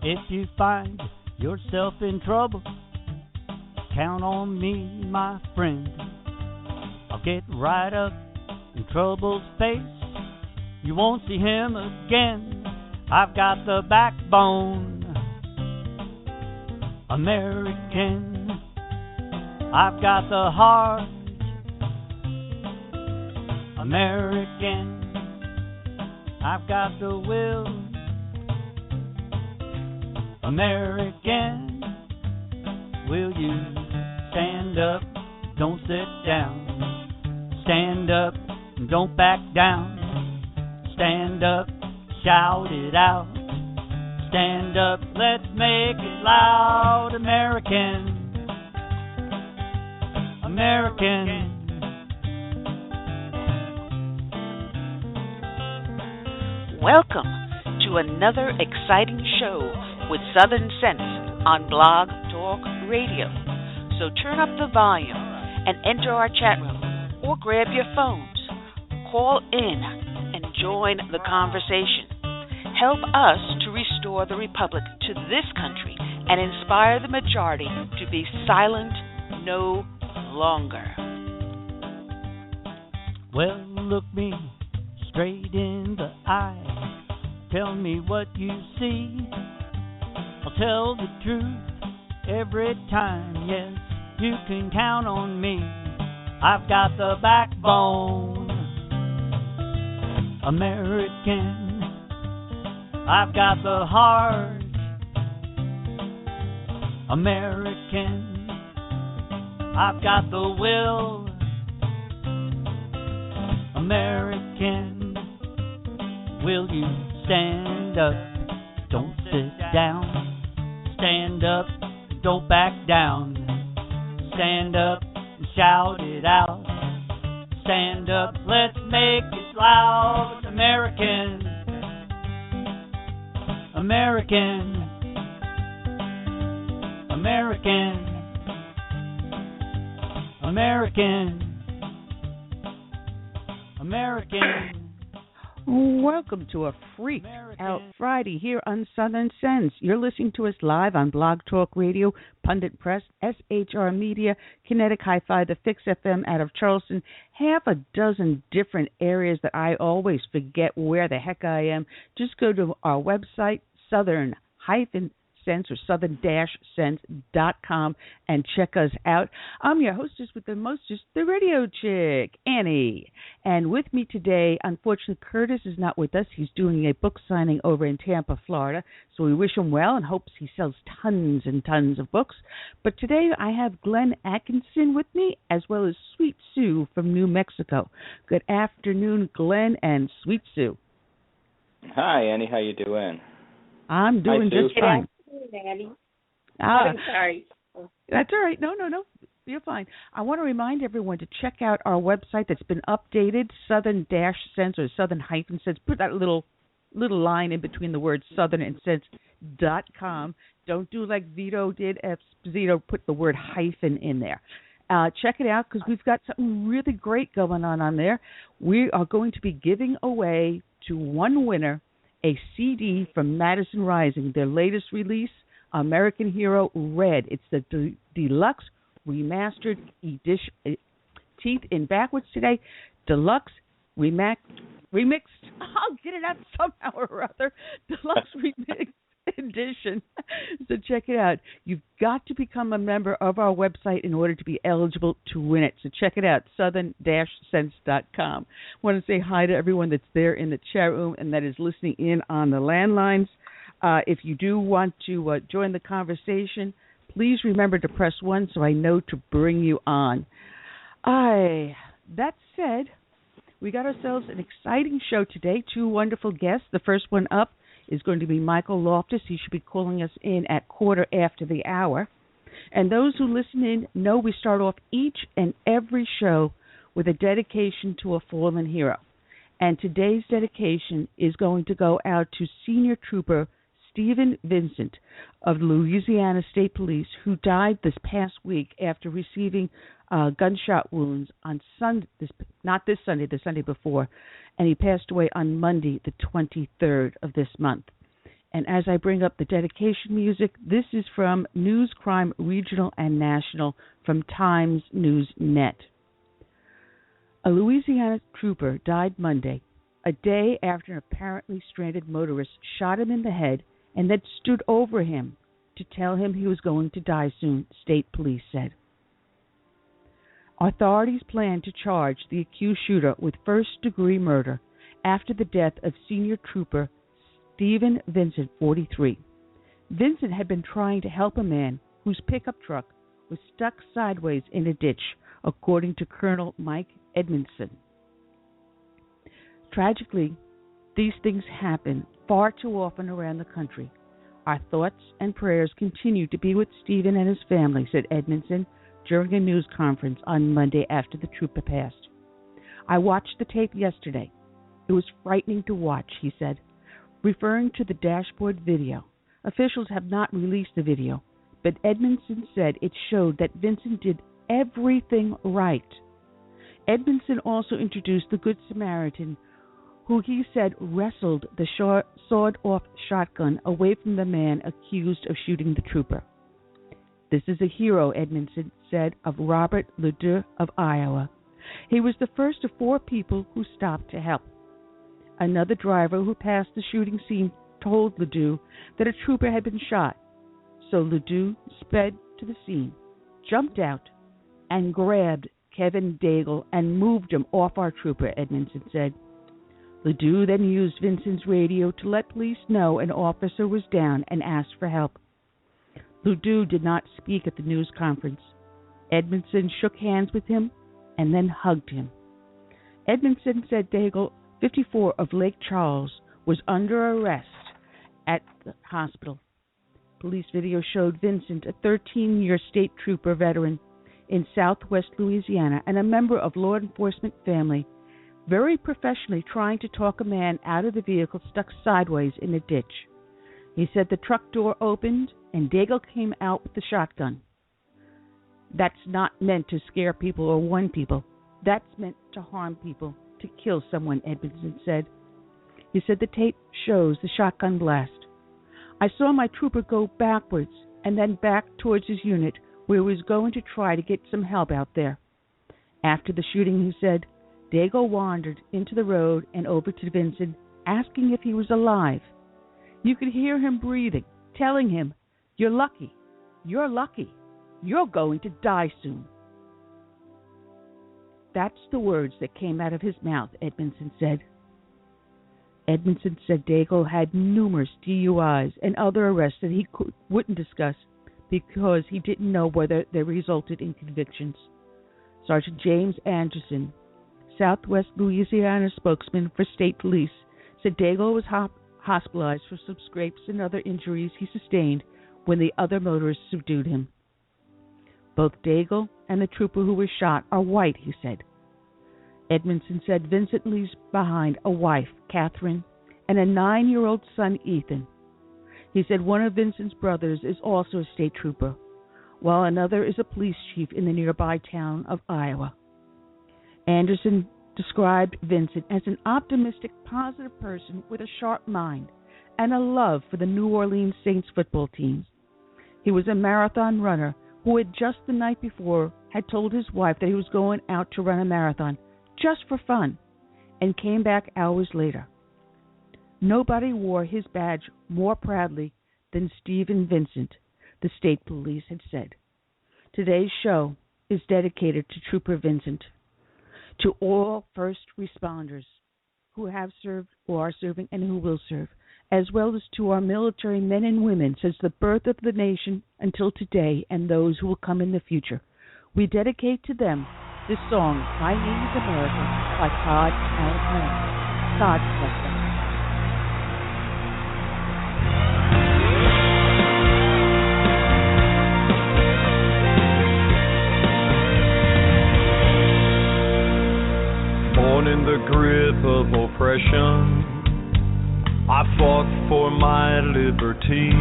If you find yourself in trouble, count on me, my friend. I'll get right up in trouble's face. You won't see him again. I've got the backbone, American. I've got the heart, American. I've got the will, American. Will you stand up, don't sit down. Stand up, don't back down. Stand up, shout it out. Stand up, let's make it loud. American, American. Welcome to another exciting show with Southern Sense on Blog Talk Radio. So turn up the volume and enter our chat room or grab your phones. Call in and join the conversation. Help us to restore the Republic to this country and inspire the majority to be silent no longer. Well, look me straight in the eye. Tell me what you see. I'll tell the truth every time. Yes, you can count on me. I've got the backbone, American. I've got the heart, American. I've got the will, American. Will you stand up, don't sit down. Stand up, don't back down. Stand up and shout it out. Stand up, let's make it loud. American, American, American, American, American. Welcome to a Freak Out Friday here on Southern Sense. You're listening to us live on Blog Talk Radio, Pundit Press, SHR Media, Kinetic Hi-Fi, The Fix FM out of Charleston, half a dozen different areas that I always forget where the heck I am. Just go to our website, southern-sense or southern-sense.com and check us out. I'm your hostess with the mostest, the radio chick, Annie. And with me today, unfortunately, Curtis is not with us. He's doing a book signing over in Tampa, Florida. So we wish him well and hopes he sells tons and tons of books. But today I have Glenn Atkinson with me, as well as Sweet Sue from New Mexico. Good afternoon, Glenn and Sweet Sue. Hi, Annie. How you doing? I'm doing just fine. Annie. I'm sorry. That's all right. No. You're fine. I want to remind everyone to check out our website that's been updated, southern-sense or southern-sense. Put that little line in between the words southern and sense.com. Don't do like Vito did. Zito put the word hyphen in there. Check it out because we've got something really great going on there. We are going to be giving away to one winner a CD from Madison Rising, their latest release, American Hero Red. It's the deluxe remastered edition. Teeth in backwards today. Deluxe remixed. I'll get it out somehow or other. Deluxe remixed edition. So check it out. You've got to become a member of our website in order to be eligible to win it. So check it out, southern-sense.com. I want to say hi to everyone that's there in the chat room and that is listening in on the landlines. If you do want to join the conversation, please remember to press 1 so I know to bring you on. That said, we got ourselves an exciting show today. 2 wonderful guests. The first one up is going to be Michael Loftus. He should be calling us in at 1:15. And those who listen in know we start off each and every show with a dedication to a fallen hero. And today's dedication is going to go out to Senior Trooper Steven Vincent of the Louisiana State Police, who died this past week after receiving gunshot wounds on not this Sunday, the Sunday before, and he passed away on Monday, the 23rd of this month. And as I bring up the dedication music, this is from News Crime Regional and National from Times News Net. A Louisiana trooper died Monday, a day after an apparently stranded motorist shot him in the head and then stood over him to tell him he was going to die soon, state police said. Authorities plan to charge the accused shooter with first-degree murder after the death of senior trooper Steven Vincent, 43. Vincent had been trying to help a man whose pickup truck was stuck sideways in a ditch, according to Colonel Mike Atkinson. Tragically, these things happen far too often around the country. Our thoughts and prayers continue to be with Steven and his family, said Atkinson during a news conference on Monday after the trooper passed. I watched the tape yesterday. It was frightening to watch, he said, referring to the dashboard video. Officials have not released the video, but Atkinson said it showed that Vincent did everything right. Atkinson also introduced the Good Samaritan, who he said wrestled the sawed-off shotgun away from the man accused of shooting the trooper. This is a hero, Atkinson said of Robert Loftus of Iowa. He was the first of 4 people who stopped to help. Another driver who passed the shooting scene told Loftus that a trooper had been shot, so Loftus sped to the scene, jumped out, and grabbed Kevin Daigle and moved him off our trooper, Atkinson said. Loftus then used Vincent's radio to let police know an officer was down and asked for help. Loftus did not speak at the news conference. Atkinson shook hands with him and then hugged him. Atkinson said Daigle, 54, of Lake Charles, was under arrest at the hospital. Police video showed Vincent, a 13-year state trooper veteran in southwest Louisiana and a member of law enforcement family, very professionally trying to talk a man out of the vehicle stuck sideways in a ditch. He said the truck door opened and Daigle came out with the shotgun. That's not meant to scare people or warn people. That's meant to harm people, to kill someone, Atkinson said. He said the tape shows the shotgun blast. I saw my trooper go backwards and then back towards his unit where he was going to try to get some help out there. After the shooting, he said, Daigle wandered into the road and over to Vincent, asking if he was alive. You could hear him breathing, telling him, "You're lucky. You're lucky. You're going to die soon." That's the words that came out of his mouth, Atkinson said. Atkinson said Daigle had numerous DUIs and other arrests that he wouldn't discuss because he didn't know whether they resulted in convictions. Sergeant James Anderson, Southwest Louisiana spokesman for state police, said Daigle was hospitalized for some scrapes and other injuries he sustained when the other motorists subdued him. Both Daigle and the trooper who was shot are white, he said. Atkinson said Vincent leaves behind a wife, Catherine, and a 9-year-old son, Ethan. He said one of Vincent's brothers is also a state trooper, while another is a police chief in the nearby town of Iowa. Anderson described Vincent as an optimistic, positive person with a sharp mind and a love for the New Orleans Saints football team. He was a marathon runner who had just the night before had told his wife that he was going out to run a marathon just for fun and came back hours later. Nobody wore his badge more proudly than Steven Vincent, the state police had said. Today's show is dedicated to Trooper Vincent, to all first responders who have served or are serving and who will serve, as well as to our military men and women since the birth of the nation until today and those who will come in the future. We dedicate to them this song, My Name is America, by Todd Allen. God bless them. Born in the grip of oppression, I fought for my liberty.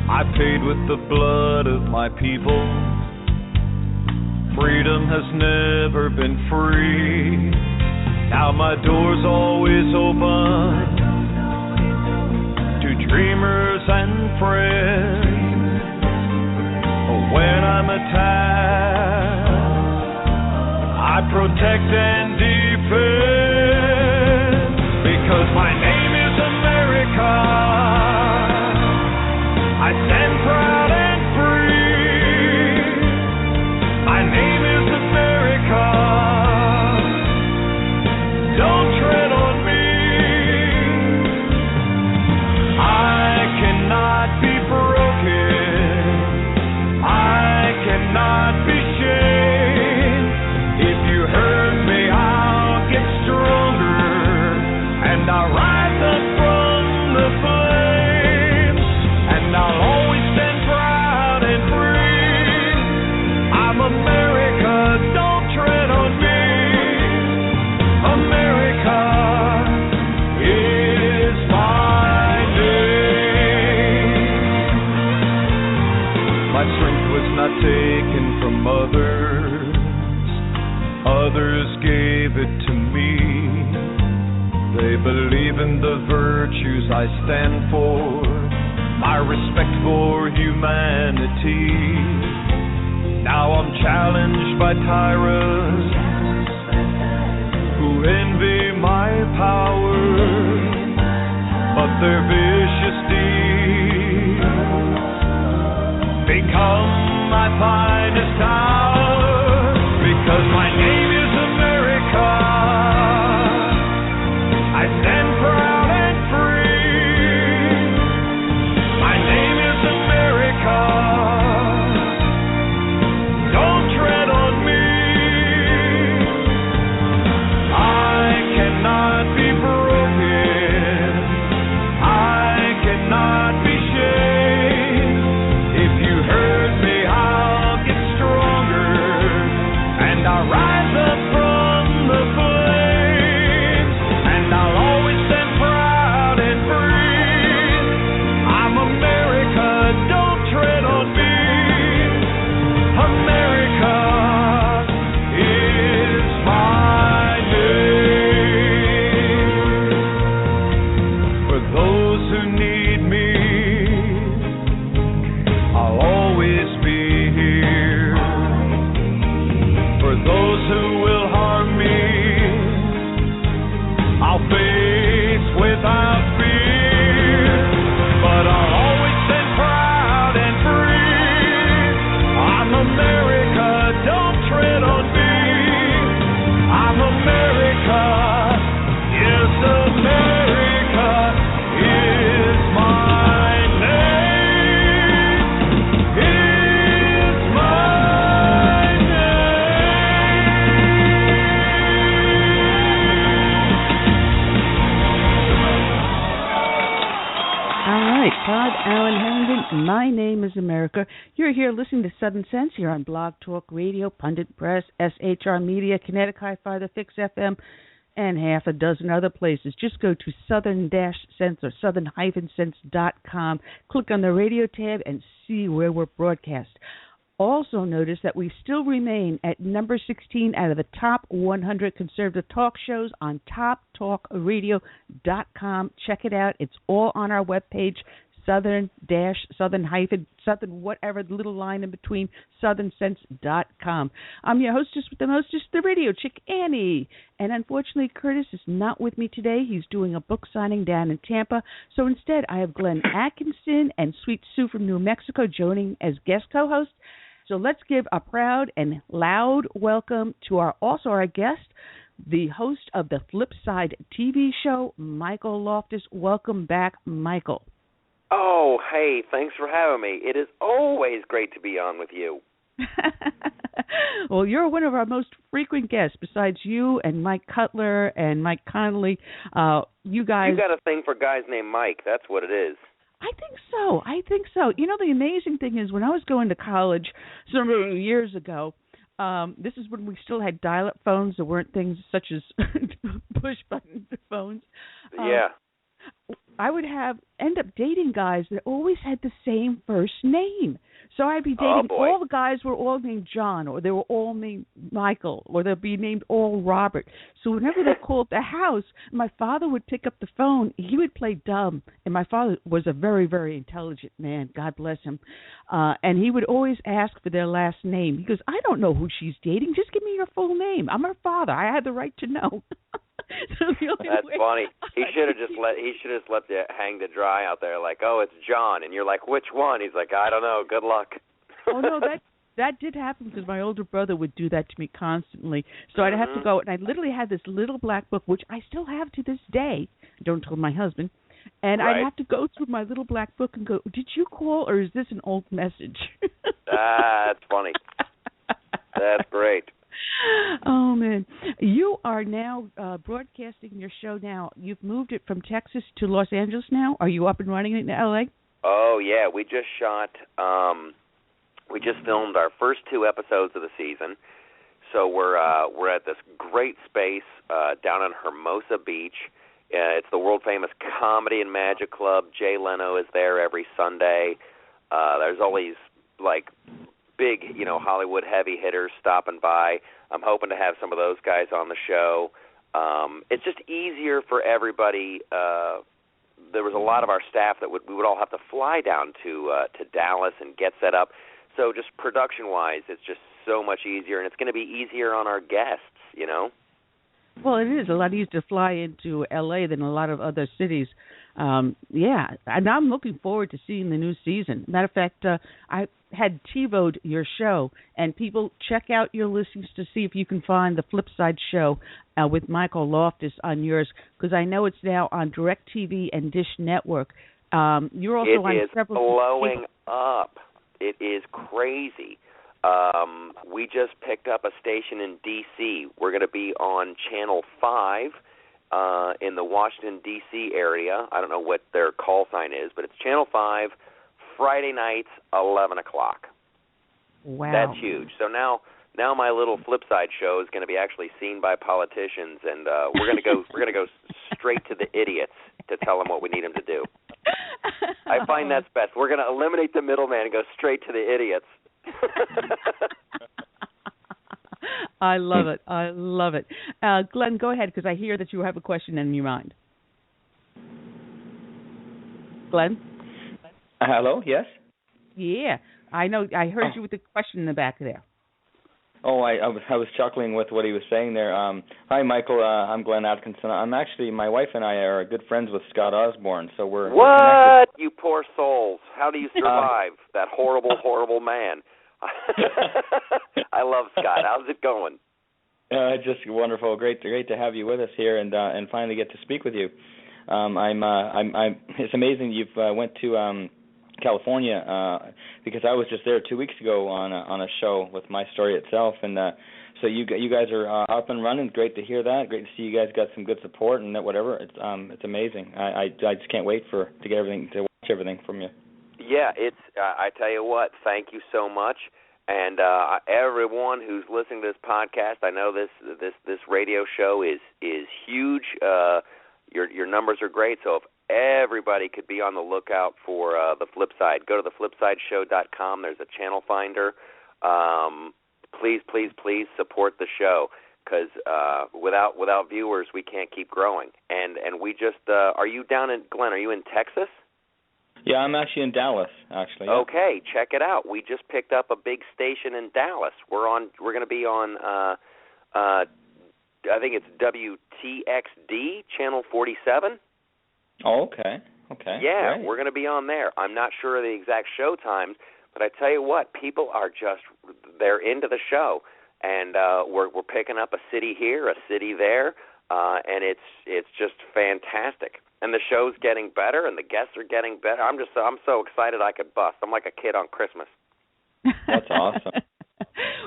I paid with the blood of my people. Freedom has never been free. Now my door's always open. protect and defend. Because my name is America, I stand proud and free. My name is America, don't tread on me. I cannot be broken, I cannot be shamed. If you hurt me, I'll get stronger, and I'll rise up from the flames, and I'll always stand proud and free. I'm America, don't tread on me. America is my name. My strength was not taken from others, others gave it to me. They believe in the virtues I stand for, my respect for humanity. Now I'm challenged by tyrants who envy my power, but their vicious deeds become my finest hour. Because my name is America, I stand proud and free. My name is America, don't tread on me. I cannot be broken, I cannot be shamed. If you hurt me, I'll get stronger, and I'll rise up from the flames, and I'll always stand proud and free. I'm America, don't tread on me. America is my name. For those who need me, I'll always be here. For those who will harm me, I'll face without fear. But I'll always stand proud and free. I'm America, don't tread on me. I'm America, yes, America is my name. It's my All right, Todd Allen Harrington, my name is America. You're here listening to Southern Sense here on Blog Talk Radio, Pundit Press, SHR Media, Kinetic Hi-Fi, The Fix FM, and half a dozen other places. Just go to southern-sense or southern-sense.com, click on the radio tab, and see where we're broadcast. Also notice that we still remain at number 16 out of the top 100 conservative talk shows on toptalkradio.com. Check it out. It's all on our webpage, southern whatever, the little line in between, southernsense.com. I'm your hostess with the mostest, the radio chick, Annie. And unfortunately, Curtis is not with me today. He's doing a book signing down in Tampa. So instead, I have Glenn Atkinson and Sweet Sue from New Mexico joining as guest co-hosts. So let's give a proud and loud welcome to our guest, the host of the Flipside TV show, Michael Loftus. Welcome back, Michael. Oh, hey, thanks for having me. It is always great to be on with you. Well, you're one of our most frequent guests, besides you and Mike Cutler and Mike Connolly. You guys... You got a thing for guys named Mike. That's what it is. I think so. You know, the amazing thing is when I was going to college some years ago, this is when we still had dial-up phones. There weren't things such as push-button phones. Yeah. I would end up dating guys that always had the same first name. So I'd be dating all the guys were all named John, or they were all named Michael, or they'd be named all Robert. So whenever they called the house, my father would pick up the phone. He would play dumb, and my father was a very, very intelligent man. God bless him. And he would always ask for their last name. He goes, I don't know who she's dating. Just give me her full name. I'm her father. I had the right to know. That's funny. He should have just let you hang to dry out there, like, oh, it's John, and you're like, which one? He's like, I don't know. Good luck. Oh no, that did happen because my older brother would do that to me constantly. So I'd have to go, and I literally had this little black book, which I still have to this day. Don't tell my husband. And I'd have to go through my little black book and go, did you call, or is this an old message? That's funny. That's great. Oh, man. You are now broadcasting your show now. You've moved it from Texas to Los Angeles now? Are you up and running in L.A.? Oh, yeah. We just filmed our first 2 episodes of the season. So we're at this great space down on Hermosa Beach. It's the world-famous Comedy and Magic Club. Jay Leno is there every Sunday. There's always, like, big, Hollywood heavy hitters stopping by. I'm hoping to have some of those guys on the show. It's just easier for everybody. There was a lot of our staff that we would all have to fly down to Dallas and get set up. So just production-wise, it's just so much easier, and it's going to be easier on our guests, Well, it is a lot easier to fly into L.A. than a lot of other cities. Yeah, and I'm looking forward to seeing the new season. Matter of fact, I had TiVo'd your show, and people check out your listings to see if you can find the Flipside show with Michael Loftus on yours, because I know it's now on DirecTV and Dish Network. You're also on several. It is blowing up. It is crazy. We just picked up a station in D.C. We're going to be on Channel 5 in the Washington, D.C. area. I don't know what their call sign is, but it's Channel 5, Friday nights, 11 o'clock. Wow. That's huge. So now my little Flipside show is going to be actually seen by politicians, and we're going to go straight to the idiots to tell them what we need them to do. I find that's best. We're going to eliminate the middleman and go straight to the idiots. I love it. I love it. Glenn, go ahead, because I hear that you have a question in your mind. Glenn? Hello, yes? Yeah, I know. I heard you with the question in the back there. Oh, I was chuckling with what he was saying there. Hi, Michael. I'm Glenn Atkinson. My wife and I are good friends with Scott Osborne, so we're What? We're connected. You poor souls. How do you survive that horrible, horrible man? I love Scott. How's it going? Just wonderful. Great to have you with us here and finally get to speak with you. It's amazing you've went to California because I was just there 2 weeks ago on a show with My Story Itself, and so you guys are up and running. Great to hear that. Great to see you guys got some good support and whatever. It's amazing. I just can't wait to watch everything from you. Yeah, I tell you what, thank you so much. And everyone who's listening to this podcast, I know this radio show is huge. Your numbers are great, so if everybody could be on the lookout for the Flipside, go to theflipsideshow.com. There's a channel finder. Please, please, please support the show, because without viewers, we can't keep growing. And we just are you down in Glenn? Are you in Texas? Yeah, I'm actually in Dallas, actually. Yeah. Okay, check it out. We just picked up a big station in Dallas. We're going to be on, I think it's WTXD, Channel 47. Oh, okay. Yeah, great. We're going to be on there. I'm not sure of the exact show times, but I tell you what, people are they're into the show. And we're picking up a city here, a city there, and it's just fantastic. And the show's getting better, and the guests are getting better. I'm so excited I could bust. I'm like a kid on Christmas. That's awesome.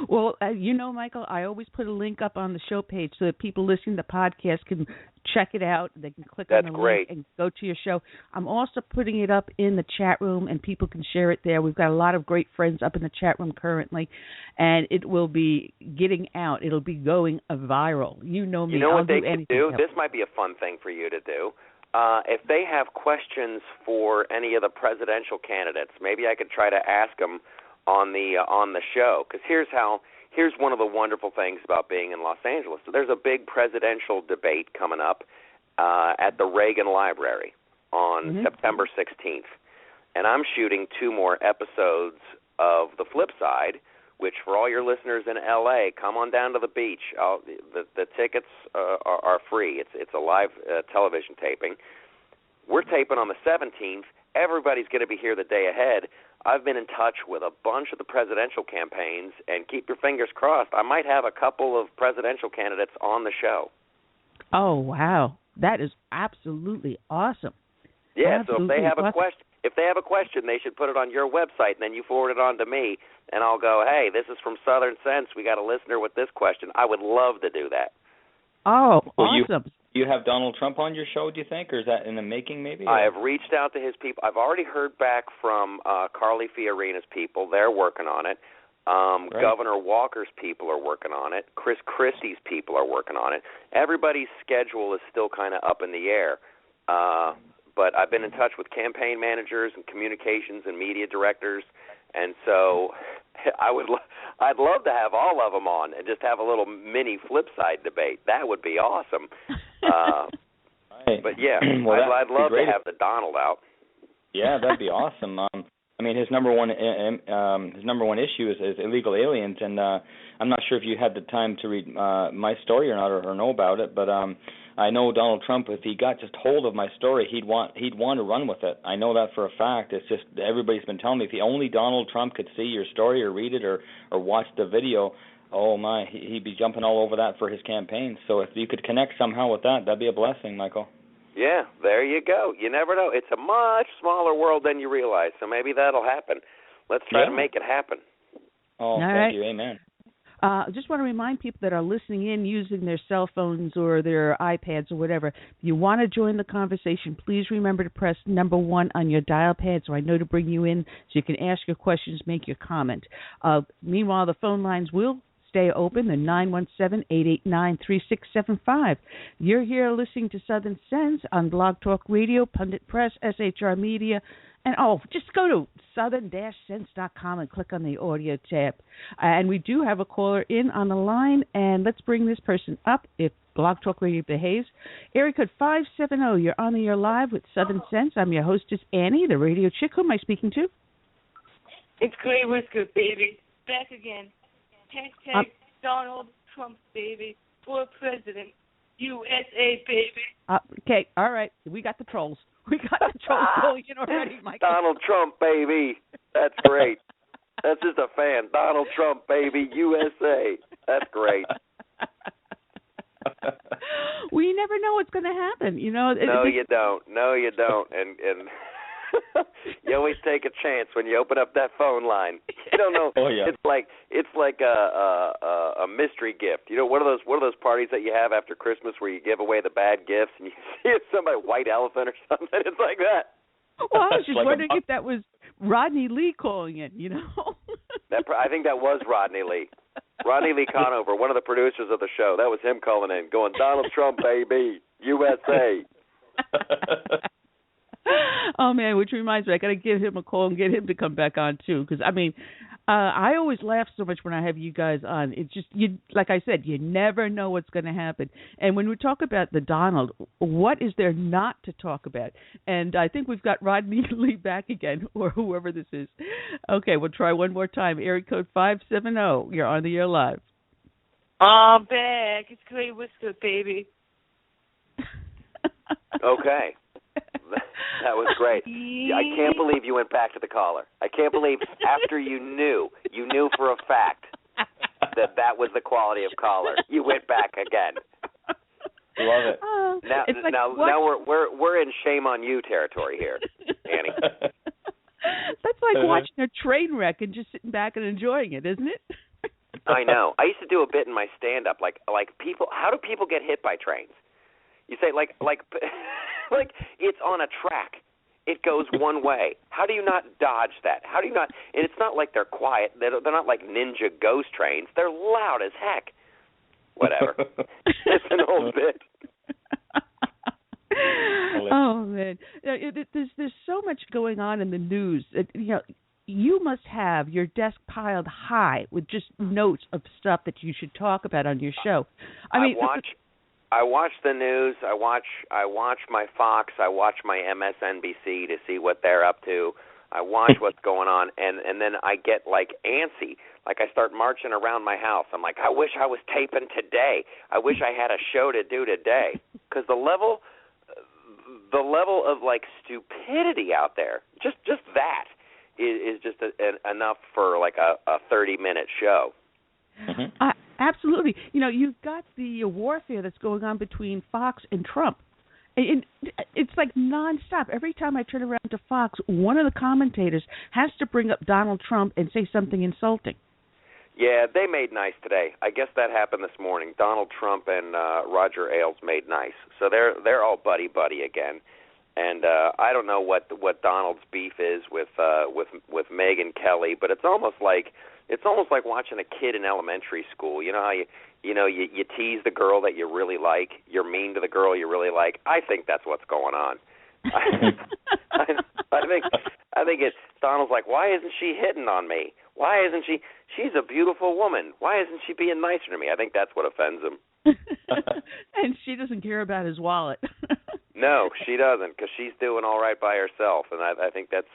Well, Michael, I always put a link up on the show page so that people listening to the podcast can check it out. They can click on the link and go to your show. I'm also putting it up in the chat room, and people can share it there. We've got a lot of great friends up in the chat room currently, and it will be getting out. It'll be going viral. You know me. You know I'll what they do could anything do? This might be a fun thing for you to do. if they have questions for any of the presidential candidates, maybe I could try to ask them on the show. Because here's one of the wonderful things about being in Los Angeles. There's a big presidential debate coming up at the Reagan Library on September 16th. And I'm shooting 2 more episodes of The Flipside, which for all your listeners in L.A., come on down to the beach. The tickets are free. It's a live television taping. We're taping on the 17th. Everybody's going to be here the day ahead. I've been in touch with a bunch of the presidential campaigns, and keep your fingers crossed. I might have a couple of presidential candidates on the show. Oh, wow. That is absolutely awesome. Yeah, absolutely. So if they have a question, they should put it on your website, and then you forward it on to me, and I'll go, hey, this is from Southern Sense. We got a listener with this question. I would love to do that. Oh, awesome. You have Donald Trump on your show, do you think, or is that in the making maybe? I have reached out to his people. I've already heard back from Carly Fiorina's people. They're working on it. Right. Governor Walker's people are working on it. Chris Christie's people are working on it. Everybody's schedule is still kind of up in the air. But I've been in touch with campaign managers and communications and media directors, and so I'd love to have all of them on and just have a little mini Flipside debate. That would be awesome. Right. But yeah, well, I'd love to have the Donald out. Yeah, that'd be awesome. I mean, his number one issue is illegal aliens, and I'm not sure if you had the time to read my story or not, or know about it, but I know Donald Trump, if he got just hold of my story, he'd want to run with it. I know that for a fact. It's just everybody's been telling me if only Donald Trump could see your story or read it or watch the video, oh my, he'd be jumping all over that for his campaign. So if you could connect somehow with that, that'd be a blessing, Michael. Yeah, there you go. You never know. It's a much smaller world than you realize, so maybe that'll happen. Let's try to make it happen. Oh, thank you. Amen. I just want to remind people that are listening in using their cell phones or their iPads or whatever, if you want to join the conversation, please remember to press number 1 on your dial pad so I know to bring you in so you can ask your questions, make your comment. Meanwhile, the phone lines will stay open, the 917-889-3675. You're here listening to Southern Sense on Blog Talk Radio, Pundit Press, SHR Media, and just go to southern-sense.com and click on the audio tab. And we do have a caller in on the line, and let's bring this person up if Blog Talk Radio behaves. Area code 570, you're on the air live with Southern Sense. I'm your hostess, Annie, the radio chick. Who am I speaking to? It's Gray Whisker, baby. Back again. Hashtag Donald Trump, baby. For president. USA, baby. Okay, all right. We got the trolls. We got the trolls going in already, Michael. Donald Trump, baby. That's great. That's just a fan. Donald Trump, baby. USA. That's great. We never know what's going to happen, you know. No, you don't. And you always take a chance when you open up that phone line. You don't know. Oh, yeah. It's like a mystery gift. You know, one of those parties that you have after Christmas where you give away the bad gifts and you see it's somebody white elephant or something. It's like that. Well, I was just wondering if that was Rodney Lee calling in. You know. I think that was Rodney Lee. Rodney Lee Conover, one of the producers of the show. That was him calling in, going, Donald Trump, baby, USA. Oh, man, which reminds me, I got to give him a call and get him to come back on, too. Because, I mean, I always laugh so much when I have you guys on. It's just, like I said, you never know what's going to happen. And when we talk about the Donald, what is there not to talk about? And I think we've got Rodney Lee back again, or whoever this is. Okay, we'll try one more time. Area code 570. You're on the air live. I'm back. It's Gray Whisker, baby. Okay. That was great. I can't believe you went back to the caller. I can't believe after you knew for a fact that was the quality of caller, you went back again. Love it. Now we're in shame on you territory here, Annie. That's like watching a train wreck and just sitting back and enjoying it, isn't it? I know. I used to do a bit in my stand-up, like people. How do people get hit by trains? You say like it's on a track. It goes one way. How do you not dodge that? How do you not? And it's not like they're quiet. They're not like ninja ghost trains. They're loud as heck. Whatever. It's an old bit. Oh man, there's so much going on in the news. You must have your desk piled high with just notes of stuff that you should talk about on your show. I watch the news. I watch my Fox. I watch my MSNBC to see what they're up to. I watch what's going on, and then I get like antsy. Like I start marching around my house. I'm like, I wish I was taping today. I wish I had a show to do today. Because the level of like stupidity out there, just that is just enough for like a 30-minute show. Mm-hmm. Absolutely. You've got the warfare that's going on between Fox and Trump. And it's like nonstop. Every time I turn around to Fox, one of the commentators has to bring up Donald Trump and say something insulting. Yeah, they made nice today. I guess that happened this morning. Donald Trump and Roger Ailes made nice. So they're all buddy again. And I don't know what Donald's beef is with Megyn Kelly, but it's almost like watching a kid in elementary school. You know how you tease the girl that you really like, you're mean to the girl you really like. I think that's what's going on. I think it's Donald's like, why isn't she hitting on me? Why isn't she? She's a beautiful woman. Why isn't she being nicer to me? I think that's what offends him. And she doesn't care about his wallet. No, she doesn't, because she's doing all right by herself, and I think that's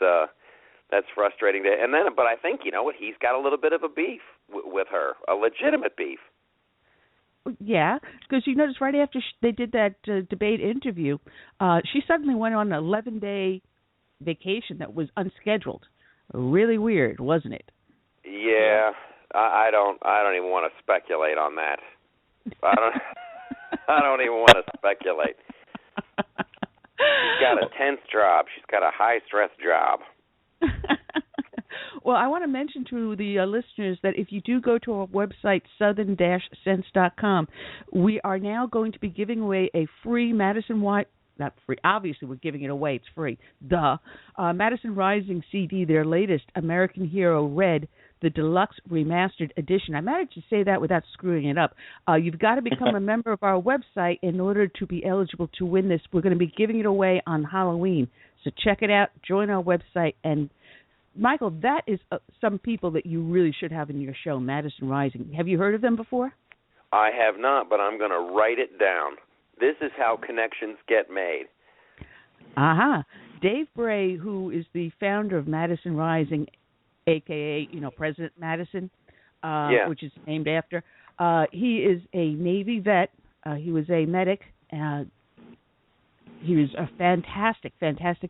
frustrating. But I think he's got a little bit of a beef with her, a legitimate beef. Yeah, because you notice right after they did that debate interview, she suddenly went on an 11-day vacation that was unscheduled. Really weird, wasn't it? Yeah, I don't even want to speculate on that. I don't even want to speculate. She's got a tense job. She's got a high-stress job. Well, I want to mention to the listeners that if you do go to our website, southern-sense.com, we are now going to be giving away a free Madison White, not free, obviously we're giving it away, it's free, Madison Rising CD, their latest American Hero Red, the deluxe remastered edition. I managed to say that without screwing it up. You've got to become a member of our website in order to be eligible to win this. We're going to be giving it away on Halloween. So check it out, join our website, and Michael, that is some people that you really should have in your show, Madison Rising. Have you heard of them before? I have not, but I'm going to write it down. This is how connections get made. Aha. Dave Bray, who is the founder of Madison Rising, a.k.a., President Madison, which is named after, he is a Navy vet. He was a medic. He was a fantastic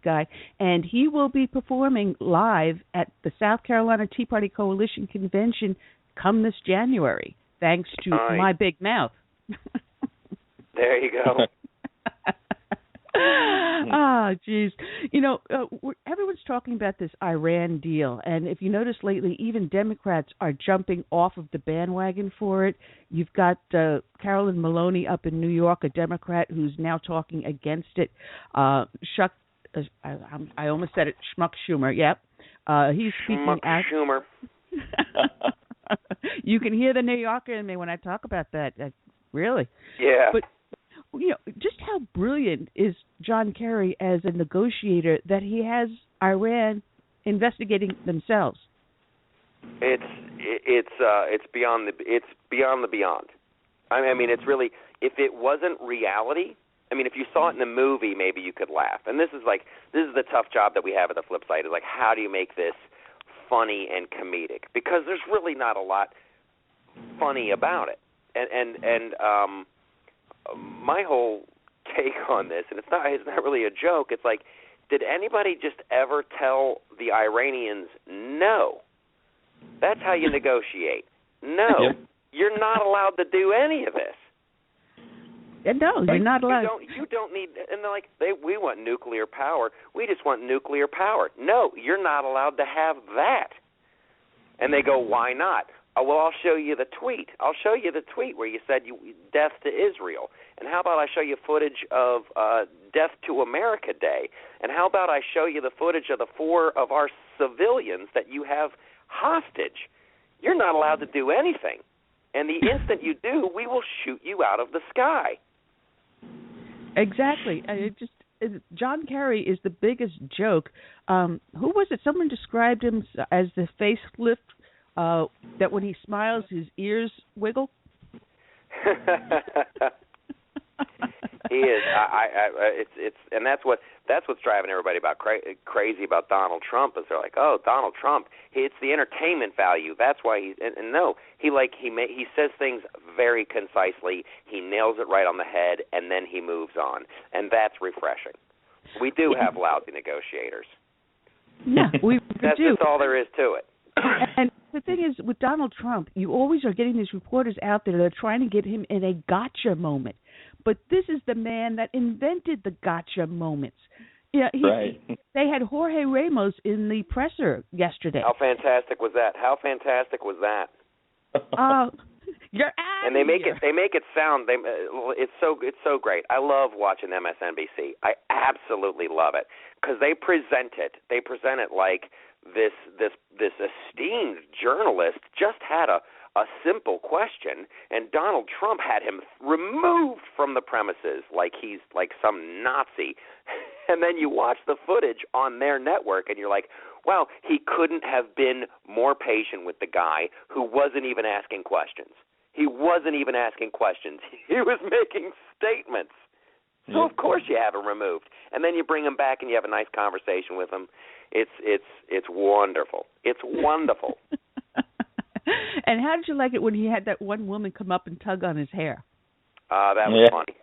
guy, and he will be performing live at the South Carolina Tea Party Coalition Convention come this January, thanks to my big mouth. There you go. Geez. Everyone's talking about this Iran deal, and if you notice lately, even Democrats are jumping off of the bandwagon for it. You've got Carolyn Maloney up in New York, a Democrat, who's now talking against it. I almost said it, Schmuck Schumer, yep. He's speaking out. Schumer. You can hear the New Yorker in me when I talk about that. Really. Yeah. But just how brilliant is John Kerry as a negotiator that he has Iran investigating themselves? It's beyond the beyond. I mean, it's really, if it wasn't reality, I mean, if you saw it in a movie, maybe you could laugh. And this is the tough job that we have at the Flipside, is like, how do you make this funny and comedic? Because there's really not a lot funny about it. And my whole take on this, and it's not really a joke, it's like, did anybody just ever tell the Iranians no? That's how you negotiate. No. Yep. You're not allowed to do any of this. No, you're not allowed. You don't need, and they're like, we want nuclear power. We just want nuclear power. No, you're not allowed to have that. And they go, why not? Oh, well, I'll show you the tweet. I'll show you the tweet where you said death to Israel. And how about I show you footage of Death to America Day? And how about I show you the footage of the 4 of our civilians that you have hostage? You're not allowed to do anything. And the instant you do, we will shoot you out of the sky. Exactly. John Kerry is the biggest joke. Who was it? Someone described him as the facelift that when he smiles, his ears wiggle. He is. And that's what's driving everybody about crazy about Donald Trump. Is they're like, oh, Donald Trump. It's the entertainment value. That's why he. And no, he says things very concisely. He nails it right on the head, and then he moves on, and that's refreshing. We do have lousy negotiators. Yeah, we that's do. That's all there is to it. And the thing is, with Donald Trump, you always are getting these reporters out there that are trying to get him in a gotcha moment. But this is the man that invented the gotcha moments. Yeah, right. They had Jorge Ramos in the presser yesterday. How fantastic was that? You're out. And they make it sound. It's so great. I love watching MSNBC. I absolutely love it because they present it like this esteemed journalist just had a simple question, and Donald Trump had him removed from the premises like he's like some Nazi. And then you watch the footage on their network, and you're like, wow, he couldn't have been more patient with the guy who wasn't even asking questions. He was making statements. So of course you have him removed, and then you bring him back and you have a nice conversation with him. It's wonderful. It's wonderful. And how did you like it when he had that one woman come up and tug on his hair? That was funny.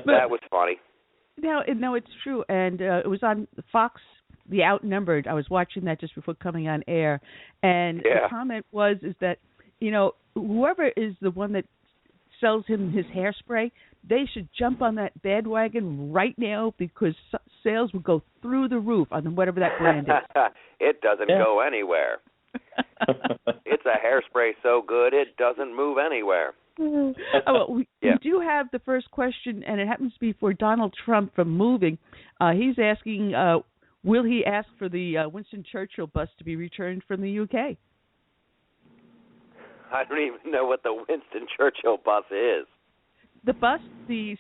That was funny. No, it's true. And it was on Fox, The Outnumbered. I was watching that just before coming on air. And the comment is that, whoever is the one that sells him his hairspray, they should jump on that bandwagon right now because sales will go through the roof on whatever that brand is. It doesn't go anywhere. It's a hairspray so good it doesn't move anywhere. We do have the first question, and it happens to be for Donald Trump from Moving. He's asking, will he ask for the Winston Churchill bus to be returned from the UK? I don't even know what the Winston Churchill bus is. The bust, the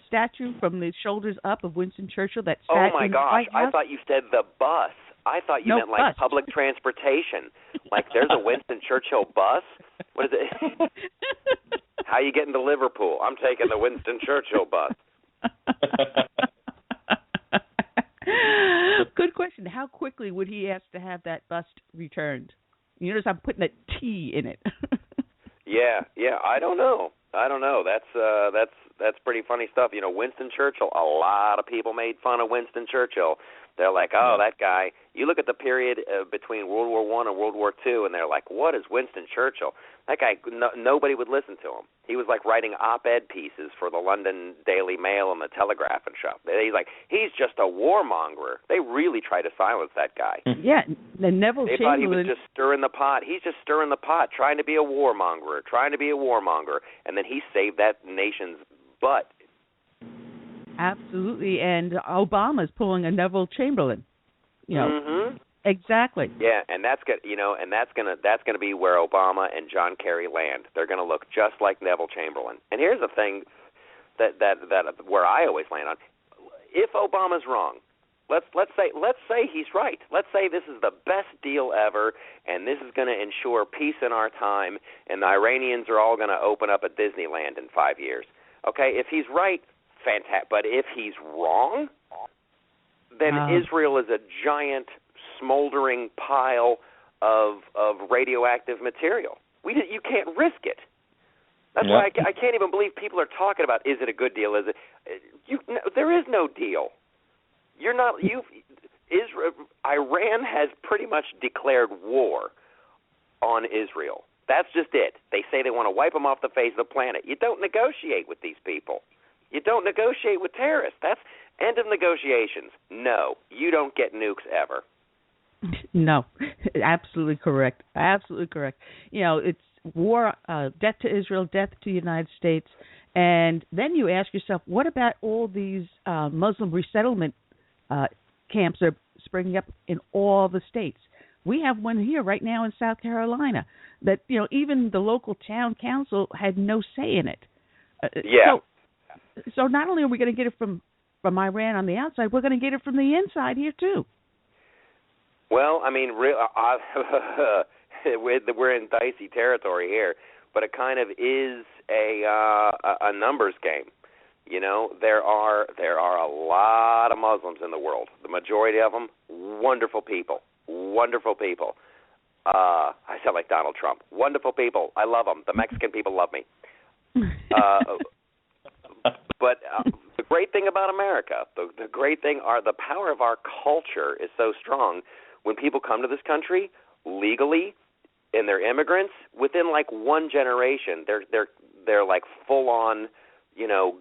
statue from the shoulders up of Winston Churchill that sat oh my in gosh! the White House? I thought you said the bus. I thought you meant like bus. Public transportation. Like there's a Winston Churchill bus. What is it? How you getting to Liverpool? I'm taking the Winston Churchill bus. Good question. How quickly would he ask to have that bust returned? You notice I'm putting a T in it. Yeah. I don't know. That's pretty funny stuff. You know, Winston Churchill. A lot of people made fun of Winston Churchill. They're like, oh, that guy. You look at the period between World War I and World War II, and they're like, what is Winston Churchill? That guy, nobody would listen to him. He was like writing op-ed pieces for the London Daily Mail and the Telegraph and stuff. He's just a warmonger. They really tried to silence that guy. Yeah, the Neville They thought he was just stirring the pot. He's just stirring the pot, trying to be a warmonger. And then he saved that nation's butt. Absolutely, and Obama's pulling a Neville Chamberlain. You know, mm-hmm. Exactly. Yeah, and that's good. You know, and that's gonna be where Obama and John Kerry land. They're gonna look just like Neville Chamberlain. And here's the thing that where I always land on: if Obama's wrong, let's say he's right. Let's say this is the best deal ever, and this is going to ensure peace in our time, and the Iranians are all going to open up a Disneyland in 5 years. Okay, if he's right, fantastic. But if he's wrong, then Israel is a giant smoldering pile of radioactive material. You can't risk it. That's why I can't even believe people are talking about, is it a good deal? There is no deal. Iran has pretty much declared war on Israel. That's just it. They say they want to wipe them off the face of the planet. You don't negotiate with these people. You don't negotiate with terrorists. That's end of negotiations. No, you don't get nukes ever. No, absolutely correct. Absolutely correct. You know, it's war, death to Israel, death to the United States. And then you ask yourself, what about all these Muslim resettlement camps that are springing up in all the states? We have one here right now in South Carolina that, you know, even the local town council had no say in it. Yeah. So So not only are we going to get it from Iran on the outside, we're going to get it from the inside here too. Well, I mean, we're in dicey territory here, but it kind of is a numbers game. You know, there are a lot of Muslims in the world. The majority of them, wonderful people. I sound like Donald Trump. Wonderful people. I love them. The Mexican people love me. But the great thing about America, the great thing the power of our culture is so strong. When people come to this country legally and they're immigrants, within like one generation, they're like full on, you know,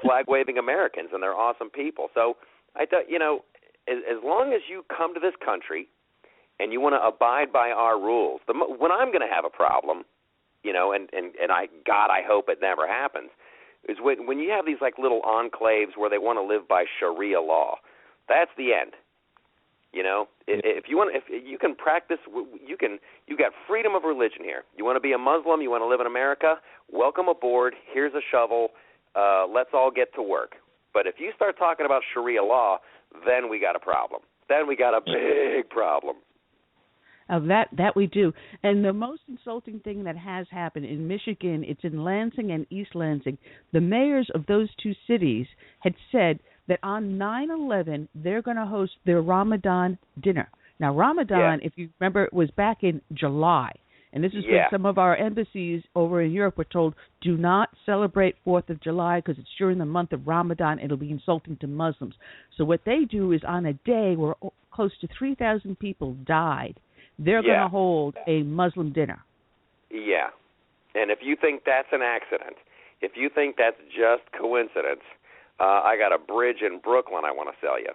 flag waving Americans, and they're awesome people. So I thought, you know, as long as you come to this country and you want to abide by our rules, when I'm going to have a problem, you know, and I hope it never happens, is when you have these like little enclaves where they want to live by Sharia law. That's the end. You know, if you can practice, you got freedom of religion here. You want to be a Muslim, you want to live in America, welcome aboard. Here's a shovel. Let's all get to work. But if you start talking about Sharia law, then we got a problem. Then we got a big problem. That we do. And the most insulting thing that has happened in Michigan, it's in Lansing and East Lansing. The mayors of those two cities had said that on 9/11 they're going to host their Ramadan dinner. Now, Ramadan, if you remember, was back in July. And this is when some of our embassies over in Europe were told, do not celebrate 4th of July because it's during the month of Ramadan. It'll be insulting to Muslims. So what they do is on a day where close to 3,000 people died, they're going to hold a Muslim dinner. Yeah. And if you think that's an accident, if you think that's just coincidence, I got a bridge in Brooklyn I want to sell you.